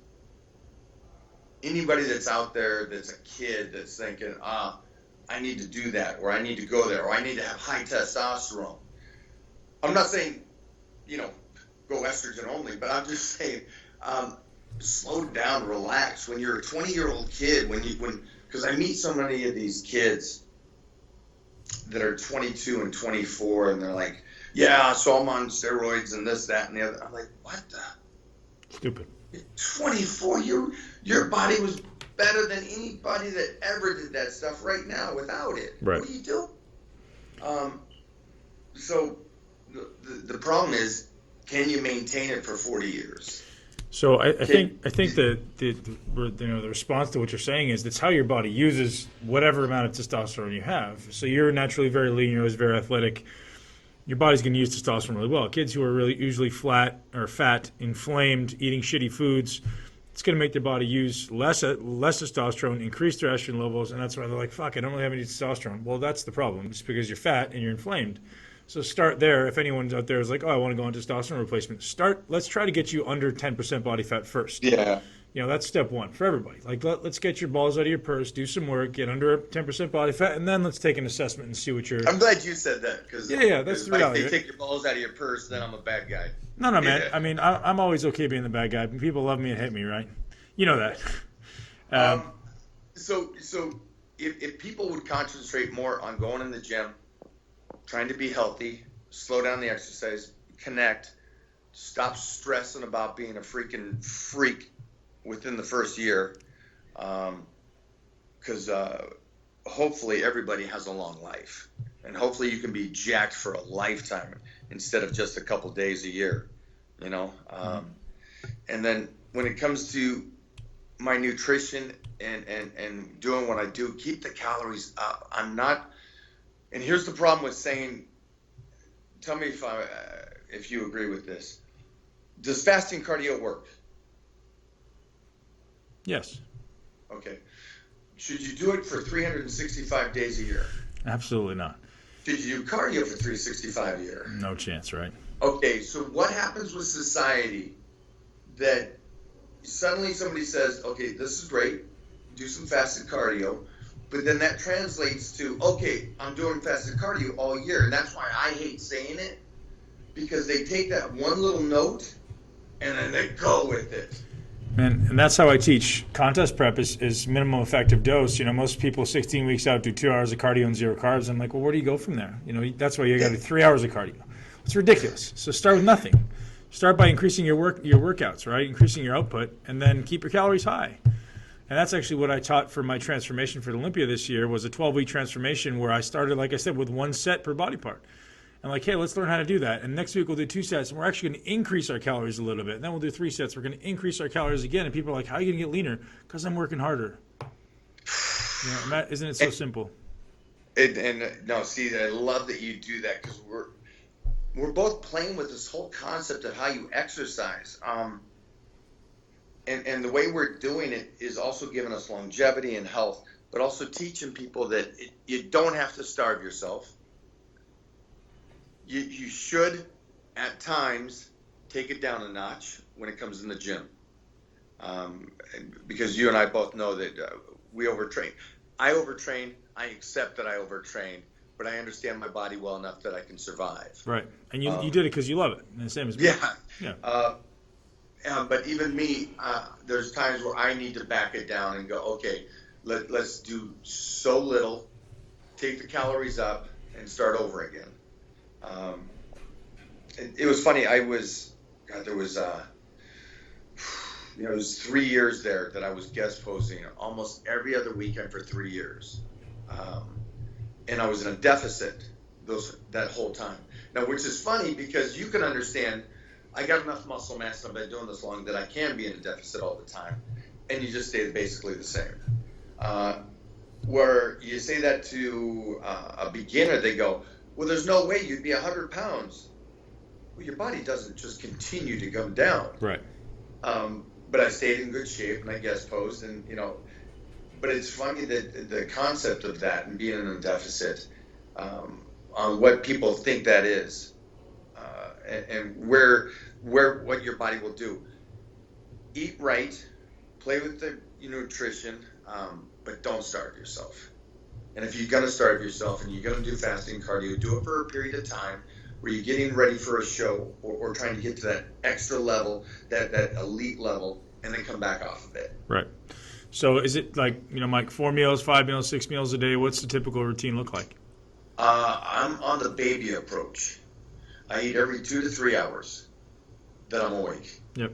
anybody that's out there that's a kid that's thinking, I need to do that, or I need to go there, or I need to have high testosterone. I'm not saying, go estrogen only, but I'm just saying, slow down, relax. When you're a 20-year-old kid, because I meet so many of these kids that are 22 and 24, and they're like, yeah, so I'm on steroids and this, that, and the other. I'm like, what the? Stupid. You're 24. Your body was better than anybody that ever did that stuff right now without it. Right. What are you doing? So the problem is, can you maintain it for 40 years? So I think the response to what you're saying is that's how your body uses whatever amount of testosterone you have. So you're naturally very lean, you're always very athletic. Your body's going to use testosterone really well. Kids who are really usually flat or fat, inflamed, eating shitty foods, it's going to make their body use less testosterone, increase their estrogen levels, and that's why they're like, fuck, I don't really have any testosterone. Well, that's the problem. It's because you're fat and you're inflamed. So start there. If anyone's out there is like, oh, I want to go on testosterone replacement, let's try to get you under 10% body fat first. Yeah. That's step one for everybody. Like, let's get your balls out of your purse, do some work, get under 10% body fat, and then let's take an assessment and see what you're... I'm glad you said that, because that's the reality. If they take your balls out of your purse, then I'm a bad guy. No, man. I mean, I'm always okay being the bad guy. People love me and hate me, right? You know that. So if people would concentrate more on going in the gym, trying to be healthy, slow down the exercise, connect, stop stressing about being a freaking freak within the first year, because hopefully everybody has a long life, and hopefully you can be jacked for a lifetime instead of just a couple days a year, and then when it comes to my nutrition and doing what I do, keep the calories up. I'm not, and here's the problem with saying, tell me if you agree with this. Does fasting cardio work? Yes. Okay. Should you do it for 365 days a year? Absolutely not. Should you do cardio for 365 a year? No chance, right? Okay, so what happens with society that suddenly somebody says, okay, this is great, do some fasted cardio, but then that translates to, okay, I'm doing fasted cardio all year, and that's why I hate saying it, because they take that one little note and then they go with it. And that's how I teach. Contest prep is minimum effective dose. Most people 16 weeks out do 2 hours of cardio and 0 carbs. I'm like, well, where do you go from there? That's why you got to do 3 hours of cardio. It's ridiculous. So start with nothing. Start by increasing your workouts, right? Increasing your output, and then keep your calories high. And that's actually what I taught for my transformation for Olympia this year, was a 12-week transformation where I started, like I said, with 1 set per body part. And like, hey, let's learn how to do that. And next week we'll do 2 sets, and we're actually going to increase our calories a little bit. And then we'll do 3 sets. We're going to increase our calories again. And people are like, how are you going to get leaner? Because I'm working harder. Isn't it so simple? No, see, I love that you do that, because we're both playing with this whole concept of how you exercise. And the way we're doing it is also giving us longevity and health, but also teaching people that you don't have to starve yourself. You should, at times, take it down a notch when it comes in the gym. Because you and I both know that we overtrain. I overtrain. I accept that I overtrain, but I understand my body well enough that I can survive. Right. And you did it because you love it. And the same as me. Yeah. But even me, there's times where I need to back it down and go, okay, let's do so little, take the calories up, and start over again. It was funny. There was, it was 3 years there that I was guest posing almost every other weekend for 3 years. And I was in a deficit that whole time. Now, which is funny, because you can understand I got enough muscle mass, I've been doing this long, that I can be in a deficit all the time. And you just stay basically the same. Where you say that to a beginner, they go, well, there's no way you'd be 100 pounds. Well, your body doesn't just continue to come down. Right. But I stayed in good shape and I guest posed, and but it's funny that the concept of that and being in a deficit, on what people think that is, and where what your body will do. Eat right, play with the nutrition, but don't starve yourself. And if you're gonna starve yourself and you're gonna do fasting cardio, do it for a period of time where you're getting ready for a show, or trying to get to that extra level, that elite level, and then come back off of it. Right. So is it like, Mike, 4 meals, 5 meals, 6 meals a day? What's the typical routine look like? I'm on the baby approach. I eat every 2 to 3 hours that I'm awake. Yep.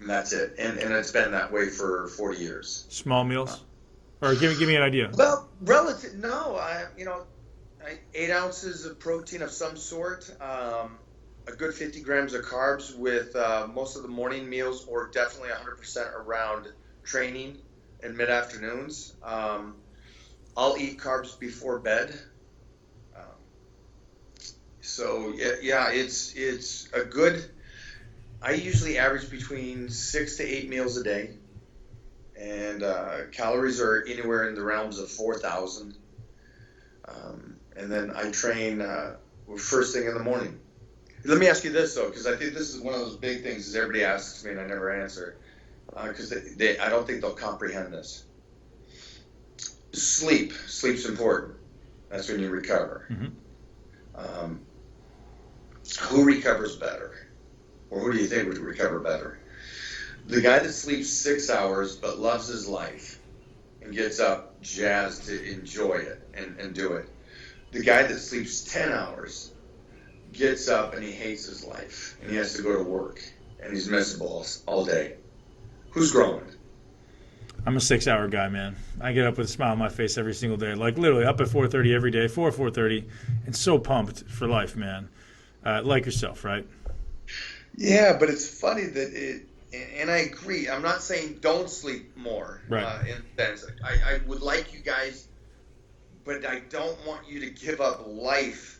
And that's it. And it's been that way for 40 years. Small meals? Or give me an idea. Well, relative, no. 8 ounces of protein of some sort, a good 50 grams of carbs with most of the morning meals, or definitely 100% around training and mid-afternoons. I'll eat carbs before bed. So yeah, it's a good. I usually average between 6 to 8 meals a day, and calories are anywhere in the realms of 4,000. And then I train first thing in the morning. Let me ask you this though, because I think this is one of those big things that everybody asks me and I never answer, because I don't think they'll comprehend this. Sleep's important. That's when you recover. Mm-hmm. Who recovers better? Or who do you think would recover better? The guy that sleeps 6 hours but loves his life and gets up jazzed to enjoy it and do it. The guy that sleeps 10 hours gets up and he hates his life and he has to go to work and he's miserable all day. Who's growing? I'm a 6-hour guy, man. I get up with a smile on my face every single day. Like literally up at 4:30 every day, 4:30, and so pumped for life, man. Like yourself, right? Yeah, but it's funny that and I agree. I'm not saying don't sleep more. Right. In sense, I would like you guys, but I don't want you to give up life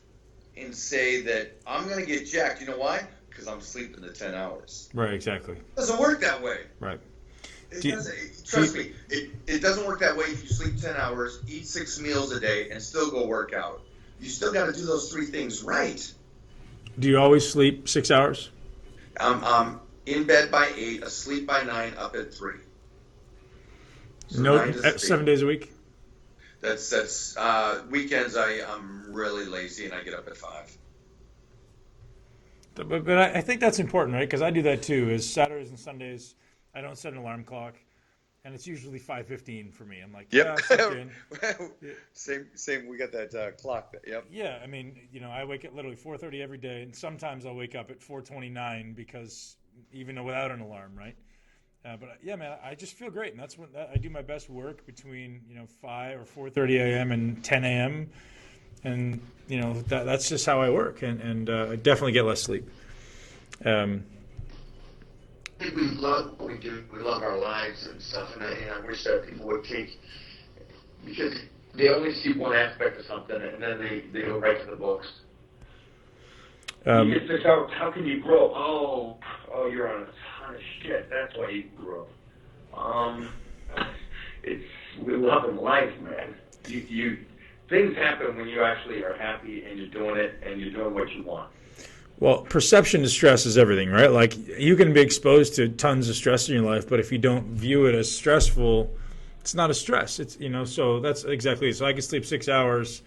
and say that I'm going to get jacked. You know why? Because I'm sleeping the 10 hours. Right, exactly. It doesn't work that way. Right. Trust me, it doesn't work that way if you sleep 10 hours, eat 6 meals a day, and still go work out. You still got to do those 3 things right. Do you always sleep 6 hours? I'm in bed by 8, asleep by 9, up at 3. So No, 9 to 3. 7 days a week? That's weekends. I'm really lazy and I get up at 5. But I think that's important, right? Because I do that too. Is Saturdays and Sundays, I don't set an alarm clock, and it's usually 5:15 for me. I'm like, yeah, I slept in. Same. We got that clock. Yep. Yeah, I mean, I wake up literally 4:30 every day, and sometimes I'll wake up at 4:29 because even without an alarm, right? But yeah, man, I just feel great, and that's when I do my best work between 5 or 4:30 a.m. and 10 a.m. And that's just how I work, and I definitely get less sleep. I think we love what we do. We love our lives and stuff, and I wish that people would take, because they only see one aspect of something, and then they go right to the books. You get this out. How can you grow? Oh, you're on a ton of shit. That's why you grew up. We love in life, man. You things happen when you actually are happy and you're doing it and you're doing what you want. Well, perception to stress is everything, right? Like you can be exposed to tons of stress in your life, but if you don't view it as stressful, it's not a stress. It's so that's exactly it. So I can sleep 6 hours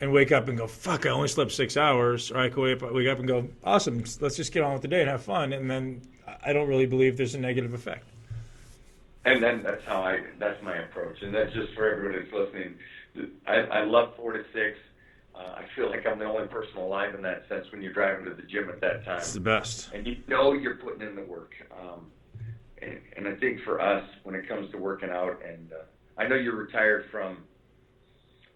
and wake up and go, fuck, I only slept 6 hours. Or I can wake up and go, awesome, let's just get on with the day and have fun. And then I don't really believe there's a negative effect. And then that's my approach. And that's just for everybody that's listening. I love 4 to 6. I feel like I'm the only person alive in that sense when you're driving to the gym at that time. It's the best. And you're putting in the work. And I think for us, when it comes to working out, and I know you're retired from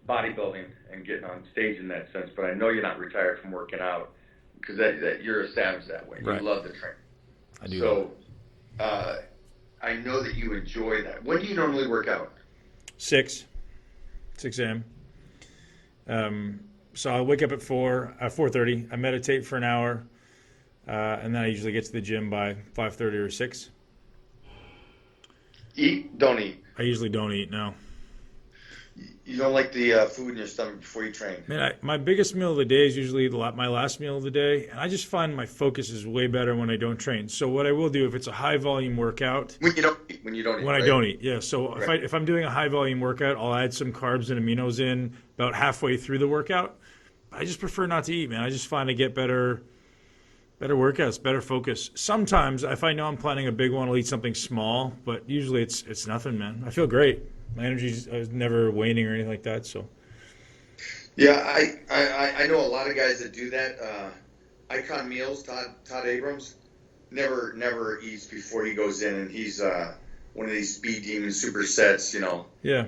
bodybuilding and getting on stage in that sense, but I know you're not retired from working out. because that you're a savage that way. Right. You love the train. I do. So I know that you enjoy that. When do you normally work out? 6 a.m. So I'll wake up at 4:30. I meditate for an hour, and then I usually get to the gym by 5:30 or 6. Eat? Don't eat. I usually don't eat now. You don't like the food in your stomach before you train. Man, my biggest meal of the day is usually my last meal of the day, and I just find my focus is way better when I don't train. So what I will do, if it's a high volume workout, When you don't eat. When I right? don't eat, yeah. So Right. if I'm doing a high volume workout, I'll add some carbs and aminos in about halfway through the workout. I just prefer not to eat, man. I just find I get better workouts, better focus. Sometimes if I know I'm planning a big one, I'll eat something small, but usually it's nothing, man. I feel great. My energy's never waning or anything like that. So Yeah, I know a lot of guys that do that. Icon Meals, Todd Abrams, never eats before he goes in, and he's one of these speed demon supersets, yeah,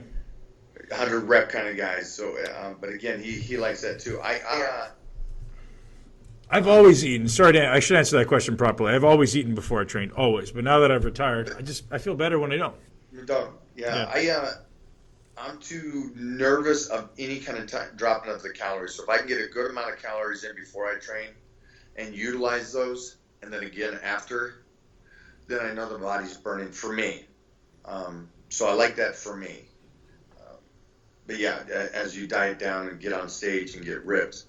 100 rep kind of guys. So, but again, he likes that too. I've always eaten. Sorry, I should answer that question properly. I've always eaten before I trained, always. But now that I've retired, I feel better when I don't. Don't. Yeah. I'm too nervous of any kind of dropping of the calories. So if I can get a good amount of calories in before I train and utilize those, and then again after, then I know the body's burning for me. So I like that for me. But yeah, as you diet down and get on stage and get ripped,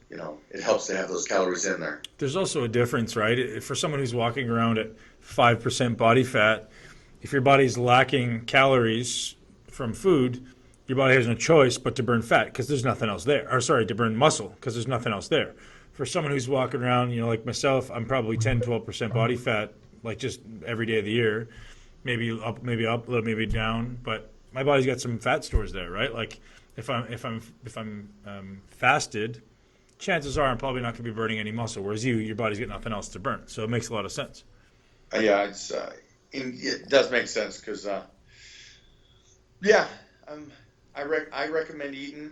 it helps to have those calories in there. There's also a difference, right? For someone who's walking around at 5% body fat, if your body's lacking calories from food, your body has no choice but to burn fat because there's nothing else there. Or sorry, to burn muscle because there's nothing else there. For someone who's walking around, like myself, I'm probably 10, 12% body fat, like just every day of the year. Maybe up, a little, maybe down. But my body's got some fat stores there, right? Like if I'm fasted, chances are I'm probably not going to be burning any muscle. Whereas your body's got nothing else to burn. So it makes a lot of sense. Yeah, it does make sense because, I recommend eating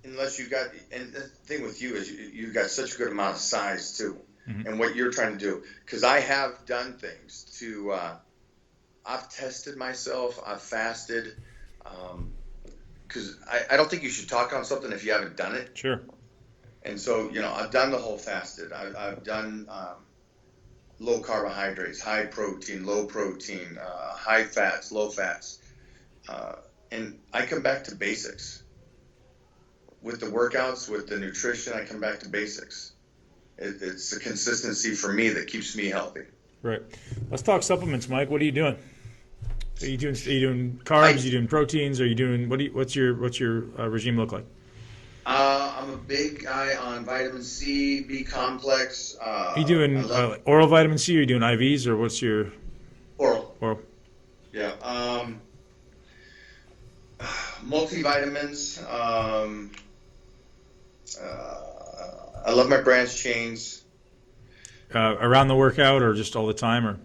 unless you got, and the thing with you is you've got such a good amount of size too, and what you're trying to do. Because I have done things to, I've tested myself, I've fasted, because I don't think you should talk on something if you haven't done it. Sure. And so, I've done the whole fasted. I've done low carbohydrates, high protein, low protein, high fats, low fats. And I come back to basics. With the workouts, with the nutrition, I come back to basics. It's the consistency for me that keeps me healthy. Right. Let's talk supplements, Mike. What are you doing? Are you doing carbs? Are you doing proteins? Are you doing what's your regime look like? I'm a big guy on vitamin C, B complex. Are you doing oral vitamin C? Or are you doing IVs, or what's your oral? Oral. Yeah. Multivitamins. I love my branch chains. Around the workout, or just all the time, or?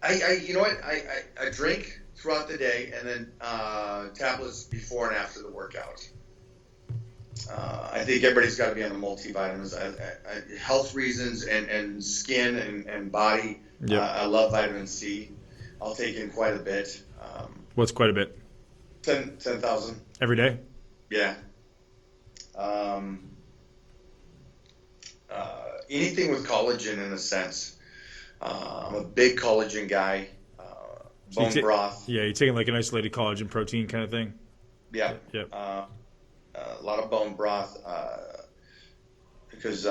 You know what? I drink throughout the day, and then tablets before and after the workout. I think everybody's got to be on the multivitamins. Health reasons and skin and body. Yep. I love vitamin C. I'll take in quite a bit. What's quite a bit? 10,000. Every day? Yeah. Anything with collagen, in a sense. I'm a big collagen guy. Bone broth. Yeah, you're taking like an isolated collagen protein kind of thing? Yeah. Yep. A lot of bone broth. Because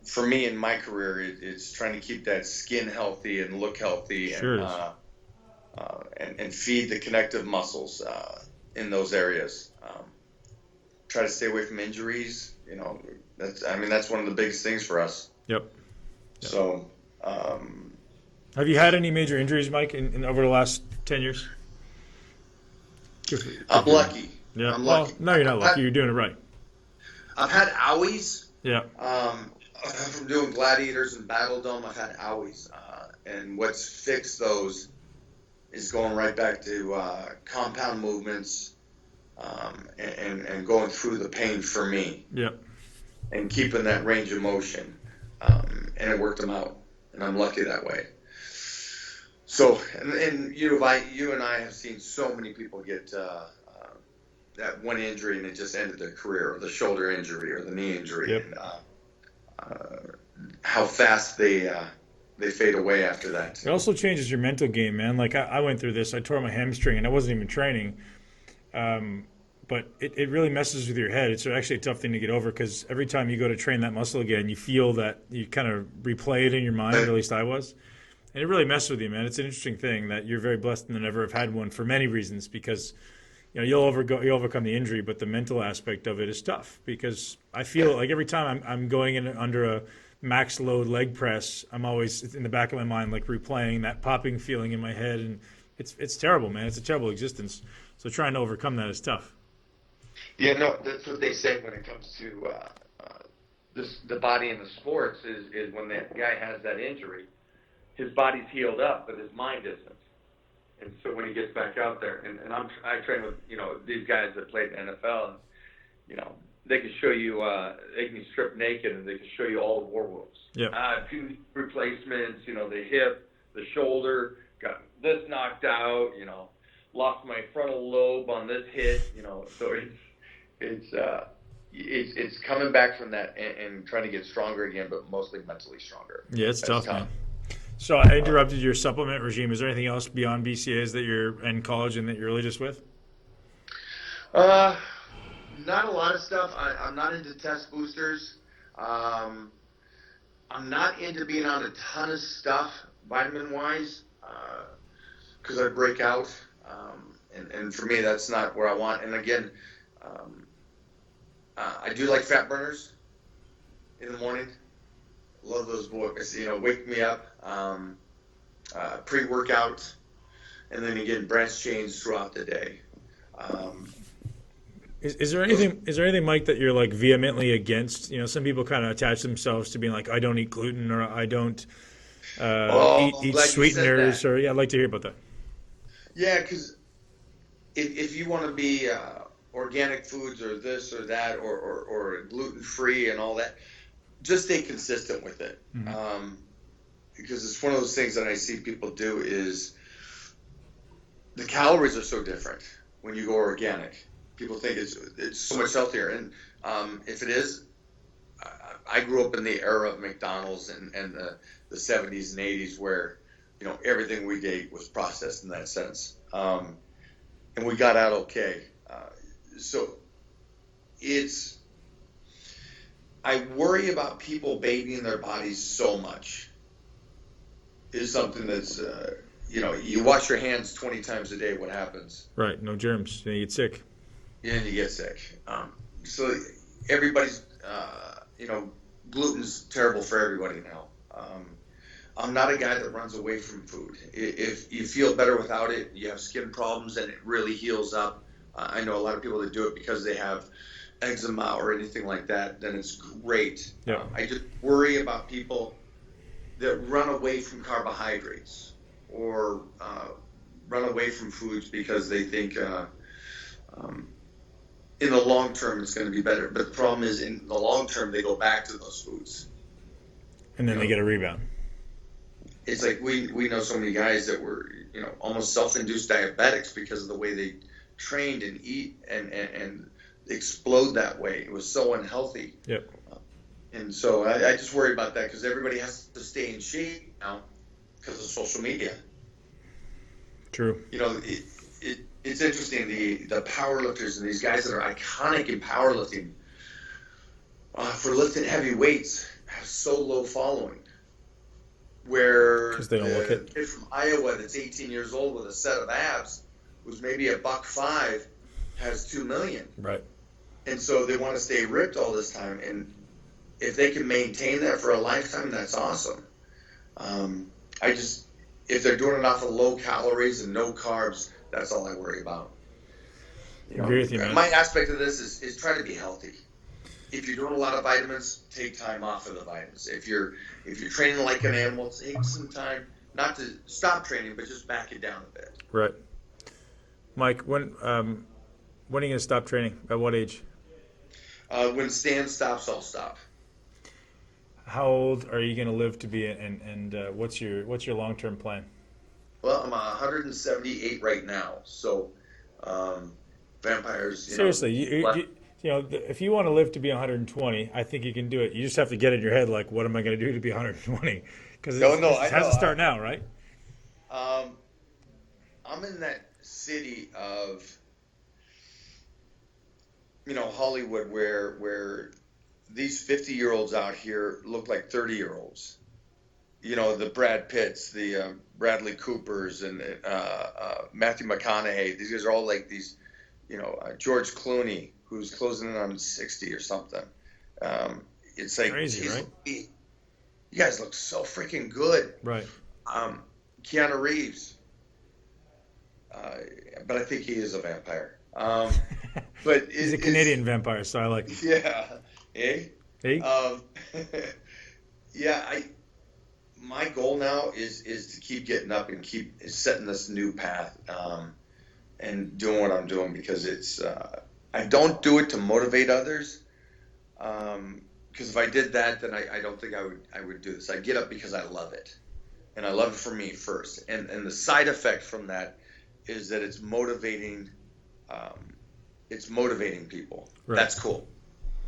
for me in my career, it's trying to keep that skin healthy and look healthy. Sure and feed the connective muscles in those areas. Try to stay away from injuries. That's one of the biggest things for us. Yep. So, have you had any major injuries, Mike, in over the last 10 years? I'm lucky. Yeah. I'm lucky. No, you're not lucky. You're doing it right. I've had owies. Yeah. From doing gladiators and Battle Dome, I've had owies. And what's fixed those is going right back to compound movements and going through the pain for me. Yep. and keeping that range of motion. And it worked them out, and I'm lucky that way. So, and you and I have seen so many people get that one injury and it just ended their career, or the shoulder injury or the knee injury. Yep. And how fast they fade away after that. It also changes your mental game, man. Like I went through this. I tore my hamstring, and I wasn't even training. But it really messes with your head. It's actually a tough thing to get over because every time you go to train that muscle again, you feel that you kind of replay it in your mind, or at least I was. And it really messes with you, man. It's an interesting thing that you're very blessed and never have had one for many reasons because you'll overcome the injury, but the mental aspect of it is tough because I feel like every time I'm going in under a max load leg press, I'm always in the back of my mind like replaying that popping feeling in my head, and it's terrible, man. It's a terrible existence. So trying to overcome that is tough. Yeah, no, that's what they say when it comes to the body in the sports is when that guy has that injury, his body's healed up, but his mind isn't. And so when he gets back out there, and I train with these guys that played in the NFL, and they can show you they can strip naked and they can show you all the war wounds. Yeah. Two replacements, the hip, the shoulder, got this knocked out, lost my frontal lobe on this hit, so it's coming back from that and trying to get stronger again, but mostly mentally stronger. Yeah, it's tough, man. So I interrupted your supplement regime. Is there anything else beyond BCAAs that you're in college and that you're religious with? Not a lot of stuff. I'm not into test boosters. I'm not into being on a ton of stuff vitamin-wise because I break out. And for me, that's not where I want. And again, I do like fat burners in the morning. Love those boys. Wake me up. Pre-workout, and then again branched chains throughout the day. Is there anything, Mike, that you're like vehemently against? Some people kind of attach themselves to being like, I don't eat gluten or I don't eat sweeteners, or I'd like to hear about that. Yeah, because if you want to be organic foods or this or that or gluten free and all that, just stay consistent with it. Mm-hmm. Because it's one of those things that I see people do is the calories are so different when you go organic. People think it's so much healthier, and if it is, I grew up in the era of McDonald's and the 70s and 80s where everything we ate was processed in that sense, and we got out okay. So I worry about people babying their bodies so much. Is something that's, you wash your hands 20 times a day, what happens? Right, no germs, you get sick. Yeah, and you get sick. So everybody's, gluten's terrible for everybody now. I'm not a guy that runs away from food. If you feel better without it, you have skin problems and it really heals up. I know a lot of people that do it because they have eczema or anything like that, then it's great. Yeah. I just worry about people that run away from carbohydrates or run away from foods because they think in the long term it's going to be better. But the problem is in the long term they go back to those foods. And then they get a rebound. It's like we know so many guys that were almost self-induced diabetics because of the way they trained and eat and explode that way. It was so unhealthy. Yep. And so I just worry about that because everybody has to stay in shape now because of social media. True. It's interesting, the powerlifters and these guys that are iconic in powerlifting for lifting heavy weights have so low following. Where because they don't look it. Kid from Iowa that's 18 years old with a set of abs who's maybe $1.5 has 2 million. Right. And so they want to stay ripped all this time, and if they can maintain that for a lifetime, that's awesome. If they're doing it off of low calories and no carbs, that's all I worry about. Agree with you, man. My aspect of this is try to be healthy. If you're doing a lot of vitamins, take time off of the vitamins. If you're training like an animal, take some time, not to stop training, but just back it down a bit. Right. Mike, when are you going to stop training? At what age? When Stan stops, I'll stop. How old are you going to live to be, and what's your long-term plan? Well, I'm 178 right now, so vampires. Seriously, if you want to live to be 120, I think you can do it. You just have to get in your head like, what am I going to do to be 120? Because No, no, it I has know. to start now, right? I'm in that city of Hollywood where these 50-year-olds out here look like 30-year-olds. The Brad Pitts, the Bradley Coopers, and Matthew McConaughey. These guys are all like these, George Clooney, who's closing in on 60 or something. It's like, Crazy, right? You guys look so freaking good. Right. Keanu Reeves, but I think he is a vampire. But He's a Canadian vampire, so I like him. Yeah. Eh? Hey? Yeah. My goal now is to keep getting up and keep setting this new path, and doing what I'm doing, because it's I don't do it to motivate others, because if I did that, then I don't think I would do this. I get up because I love it, and I love it for me first, and the side effect from that is that it's motivating people. Right. That's cool,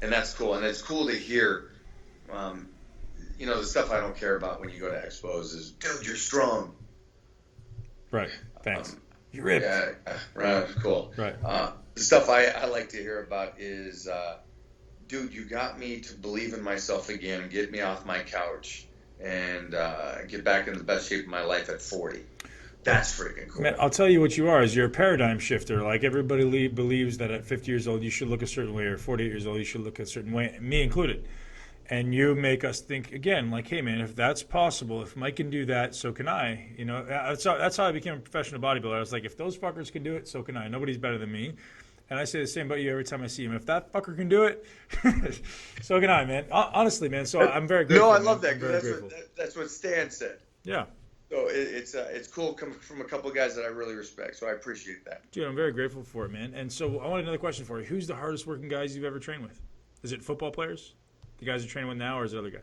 and it's cool to hear. The stuff I don't care about when you go to expos is, dude, you're strong. Right. Thanks. You're ripped. Yeah, right. Cool. Right. The stuff I like to hear about is, dude, you got me to believe in myself again, get me off my couch, and get back in the best shape of my life at 40. That's freaking cool. Man, I'll tell you what you are, is you're a paradigm shifter. Like, everybody believes that at 50 years old you should look a certain way, or 48 years old you should look a certain way, me included. And you make us think again, like, hey man, if that's possible, if Mike can do that, so can I. That's how I became a professional bodybuilder. I was like, if those fuckers can do it, so can I. Nobody's better than me. And I say the same about you every time I see him. If that fucker can do it, so can I, man. Honestly, man. So I'm very grateful. No, I love that. I'm very grateful. That's what Stan said. Yeah. So it's cool coming from a couple of guys that I really respect. So I appreciate that. Dude, I'm very grateful for it, man. And so I want another question for you. Who's the hardest working guys you've ever trained with? Is it football players? The guys you're training with now, or is it other guys?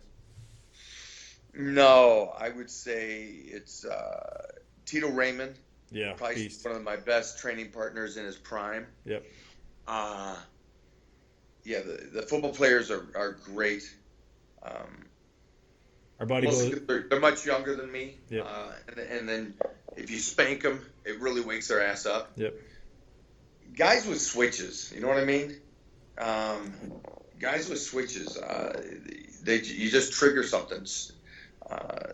No, I would say it's Tito Raymond. Yeah, Probably beast. one of my best training partners in his prime. Yep. Yeah, the football players are great. Our bodybuilders. They're much younger than me. Yep. And then if you spank them, it really wakes their ass up. Yep. Guys with switches, you know what I mean? Guys with switches, you just trigger something.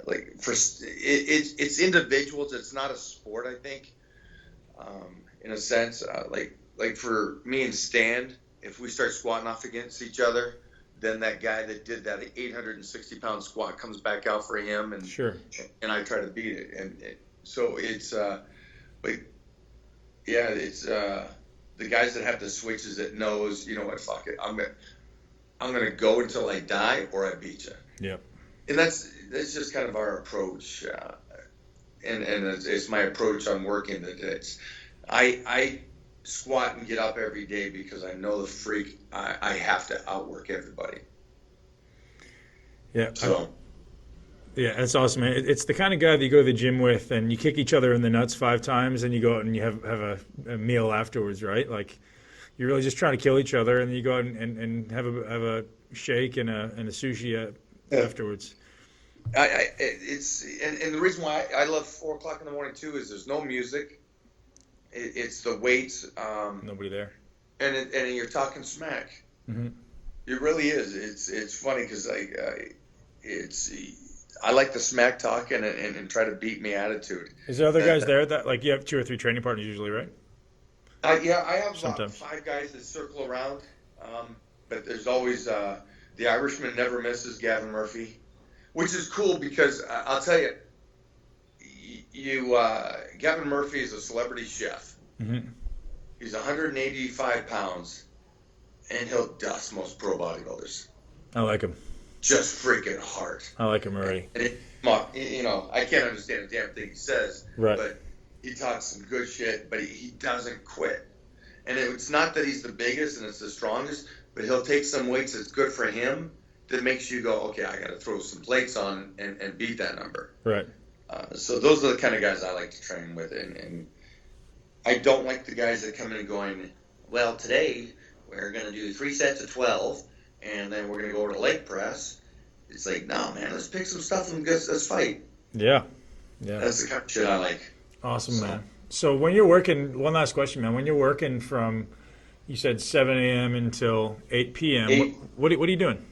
It's individuals. It's not a sport, I think. In a sense, like for me and Stan, if we start squatting off against each other, then that guy that did that 860-pound squat comes back out for him, and Sure. and I try to beat it, so it's it's the guys that have the switches that knows, you know what, fuck it, I'm gonna go until I die or I beat you. Yep. And that's just kind of our approach, and it's my approach on working. That it's I squat and get up every day because I know the freak. I have to outwork everybody. Yeah. So. Yeah, that's awesome, man. It's the kind of guy that you go to the gym with, and you kick each other in the nuts 5 times, and you go out and you have a meal afterwards, right? Like, you're really just trying to kill each other, and then you go out and have a shake and a sushi afterwards. It's the reason why I love 4 o'clock in the morning too is there's no music. It's the weights. Nobody there. And you're talking smack. Mm-hmm. It really is. It's funny because I like the smack talk and try to beat me attitude. Is there other guys there that, like, you have 2 or 3 training partners usually, right? Yeah, I have Sometimes. 5 guys that circle around, but there's always the Irishman never misses, Gavin Murphy, which is cool because I'll tell you, Gavin Murphy is a celebrity chef. Mm-hmm. He's 185 pounds, and he'll dust most pro bodybuilders. I like him. Just freaking hard. I like him already. And I can't understand a damn thing he says, Right. but he talks some good shit, but he doesn't quit. And it's not that he's the biggest and it's the strongest, but he'll take some weights that's good for him that makes you go, okay, I got to throw some plates on and beat that number. Right. So those are the kind of guys I like to train with, and I don't like the guys that come in going, well, today we're going to do 3 sets of 12, and then we're going to go over to leg press. It's like, no, man, let's pick some stuff and let's fight. Yeah. Yeah. That's the kind of shit I like. Awesome, man. So when you're working, one last question, man. When you're working from, you said 7 a.m. until 8 p.m., 8. what are you doing?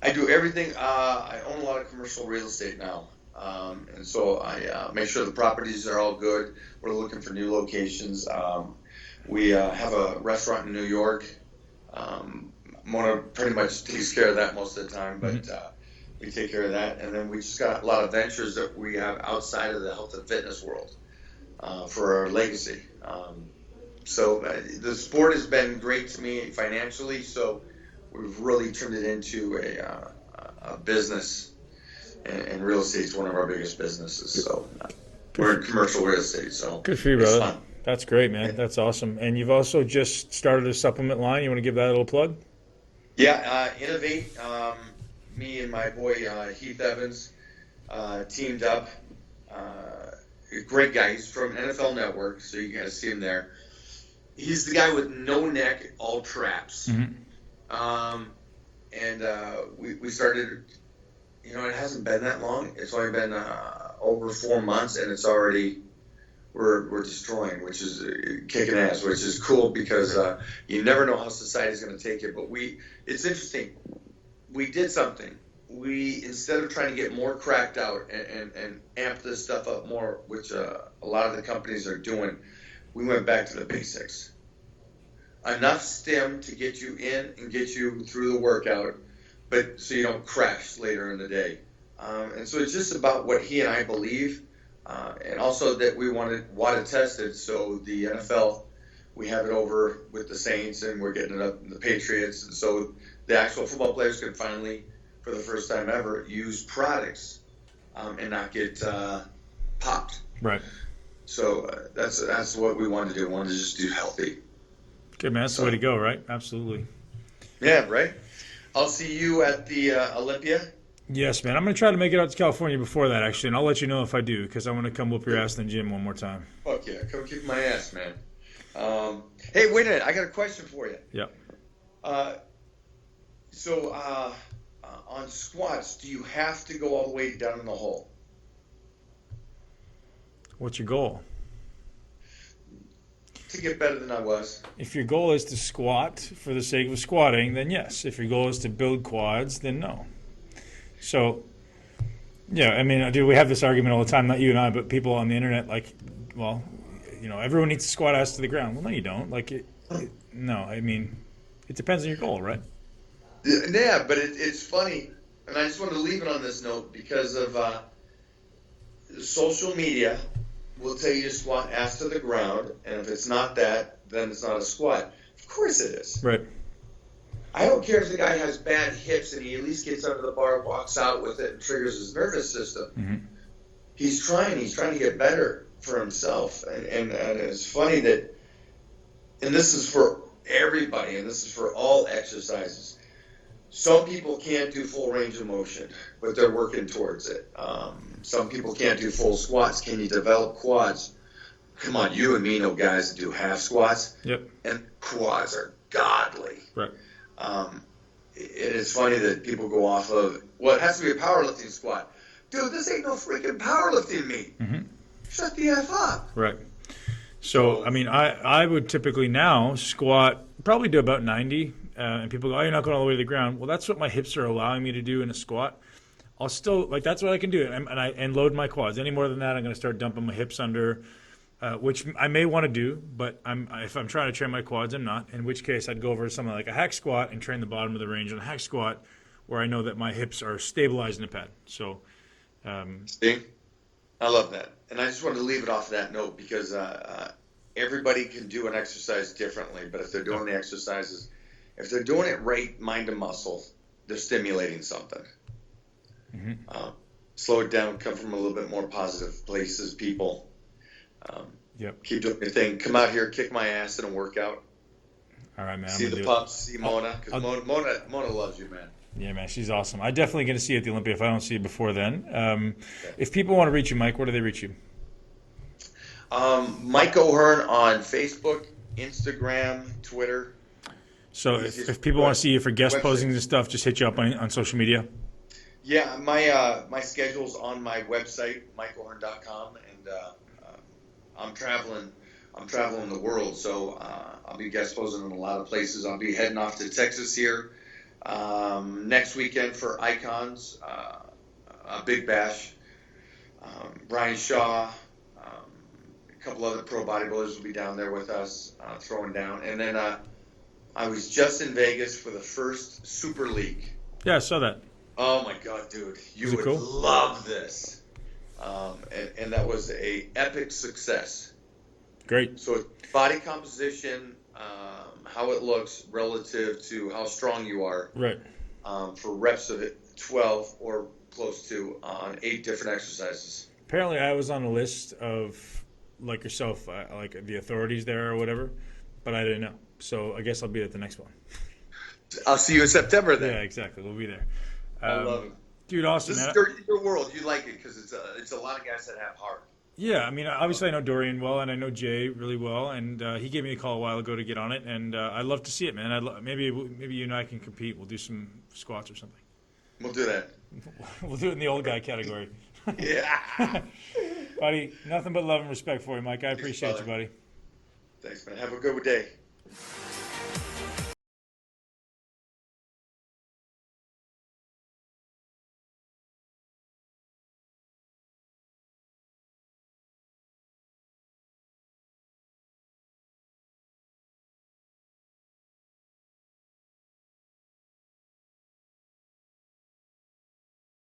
I do everything. I own a lot of commercial real estate now. And so I make sure the properties are all good. We're looking for new locations. We have a restaurant in New York. Mona pretty much takes care of that most of the time, but we take care of that. And then we just got a lot of ventures that we have outside of the health and fitness world for our legacy. So the sport has been great to me financially, so we've really turned it into a business, and real estate is one of our biggest businesses. So we're in commercial real estate. So Good for you, it's brother. fun. That's great, man. That's awesome. And you've also just started a supplement line. You want to give that a little plug? Yeah, Innovate. Me and my boy Heath Evans teamed up. Great guy. He's from NFL Network, so you got to see him there. He's the guy with no neck, all traps. And we started. You know, it hasn't been that long. It's only been over 4 months, and it's already we're destroying, which is kicking ass, which is cool because you never know how society's going to take it. But it's interesting. We did something. We, instead of trying to get more cracked out and amp this stuff up more, which a lot of the companies are doing, we went back to the basics. Enough stim to get you in and get you through the workout, but so you don't crash later in the day. And so it's just about what he and I believe, and also that we wanted WADA tested. So the NFL, we have it over with the Saints, and we're getting it up in the Patriots, and so the actual football players can finally, for the first time ever, use products and not get popped. Right. So that's what we wanted to do. We wanted to just do healthy. Good, man. That's the way to go, right? Absolutely. Yeah, right. I'll see you at the Olympia. Yes, man. I'm going to try to make it out to California before that, actually, and I'll let you know if I do, because I want to come whoop your ass in the gym one more time. Fuck yeah, come kick my ass, man. Hey, wait a minute. I got a question for you. Yep. So on squats, do you have to go all the way down in the hole? What's your goal? To get better than I was. If your goal is to squat for the sake of squatting, then yes. If your goal is to build quads, then no. So, yeah, I mean, dude, we have this argument all the time, not you and I, but people on the internet, like, well, you know, everyone needs to squat ass to the ground. Well, no, you don't. Like, no, I mean, it depends on your goal, right? Yeah, but it's funny, and I just wanted to leave it on this note because of social media will tell you to squat ass to the ground, and if it's not that, then it's not a squat. Of course it is. Right. I don't care if the guy has bad hips and he at least gets under the bar, walks out with it, and triggers his nervous system. Mm-hmm. He's trying to get better for himself. And it's funny that, and this is for everybody, and this is for all exercises. Some people can't do full range of motion, but they're working towards it. Some people can't do full squats. Can you develop quads? Come on, you and me know guys that do half squats. Yep. And quads are godly. Right. It is funny that people go off of, well, it has to be a powerlifting squat. Dude, this ain't no freaking powerlifting meet. Mm-hmm. Shut the F up. Right. So, I mean, I would typically now squat, probably do about 90, and people go, oh, you're not going all the way to the ground. Well, that's what my hips are allowing me to do in a squat. I'll still, like, that's what I can do, and load my quads. Any more than that, I'm going to start dumping my hips under, which I may want to do, but if I'm trying to train my quads, I'm not, in which case I'd go over to something like a hack squat and train the bottom of the range on a hack squat where I know that my hips are stabilized in the pad. So, See? I love that. And I just wanted to leave it off that note because everybody can do an exercise differently, but if they're doing the exercises, if they're doing it right, mind to muscle, they're stimulating something. Mm-hmm. Slow it down, come from a little bit more positive places, people. Yep. Keep doing your thing. Come out here, kick my ass in a workout. All right, man. See I'm the gonna do it. pups, see Mona, because Mona loves you, man. Yeah, man, she's awesome. I definitely going to see you at the Olympia if I don't see you before then. If people want to reach you, Mike, where do they reach you? Mike O'Hearn on Facebook, Instagram, Twitter. So if people want to see you for guest postings and stuff, just hit you up on social media. Yeah, my schedule's on my website, mikeo'hearn.com, and I'm traveling the world, so I'll be guest posing in a lot of places. I'll be heading off to Texas here next weekend for Icons, a big bash. Brian Shaw, a couple other pro bodybuilders will be down there with us throwing down, and then I was just in Vegas for the first Super League. Yeah, I saw that. Oh my God, dude, you would cool? love this. And that was a epic success. Great. So body composition, how it looks relative to how strong you are. Right. For reps of it, 12 or close to on 8 different exercises. Apparently, I was on a list of, like yourself, like the authorities there or whatever, but I didn't know. So I guess I'll be at the next one. I'll see you in September then. Yeah, exactly. We'll be there. I love it. Dude, awesome, This man. is your world. You like it because it's a lot of guys that have heart. Yeah, I mean, obviously I know Dorian well, and I know Jay really well, and he gave me a call a while ago to get on it, and I'd love to see it, man. Maybe you and I can compete. We'll do some squats or something. We'll do that. We'll do it in the old guy category. Yeah. Buddy, nothing but love and respect for you, Mike. I appreciate you, brother. buddy. Thanks, man. Have a good day.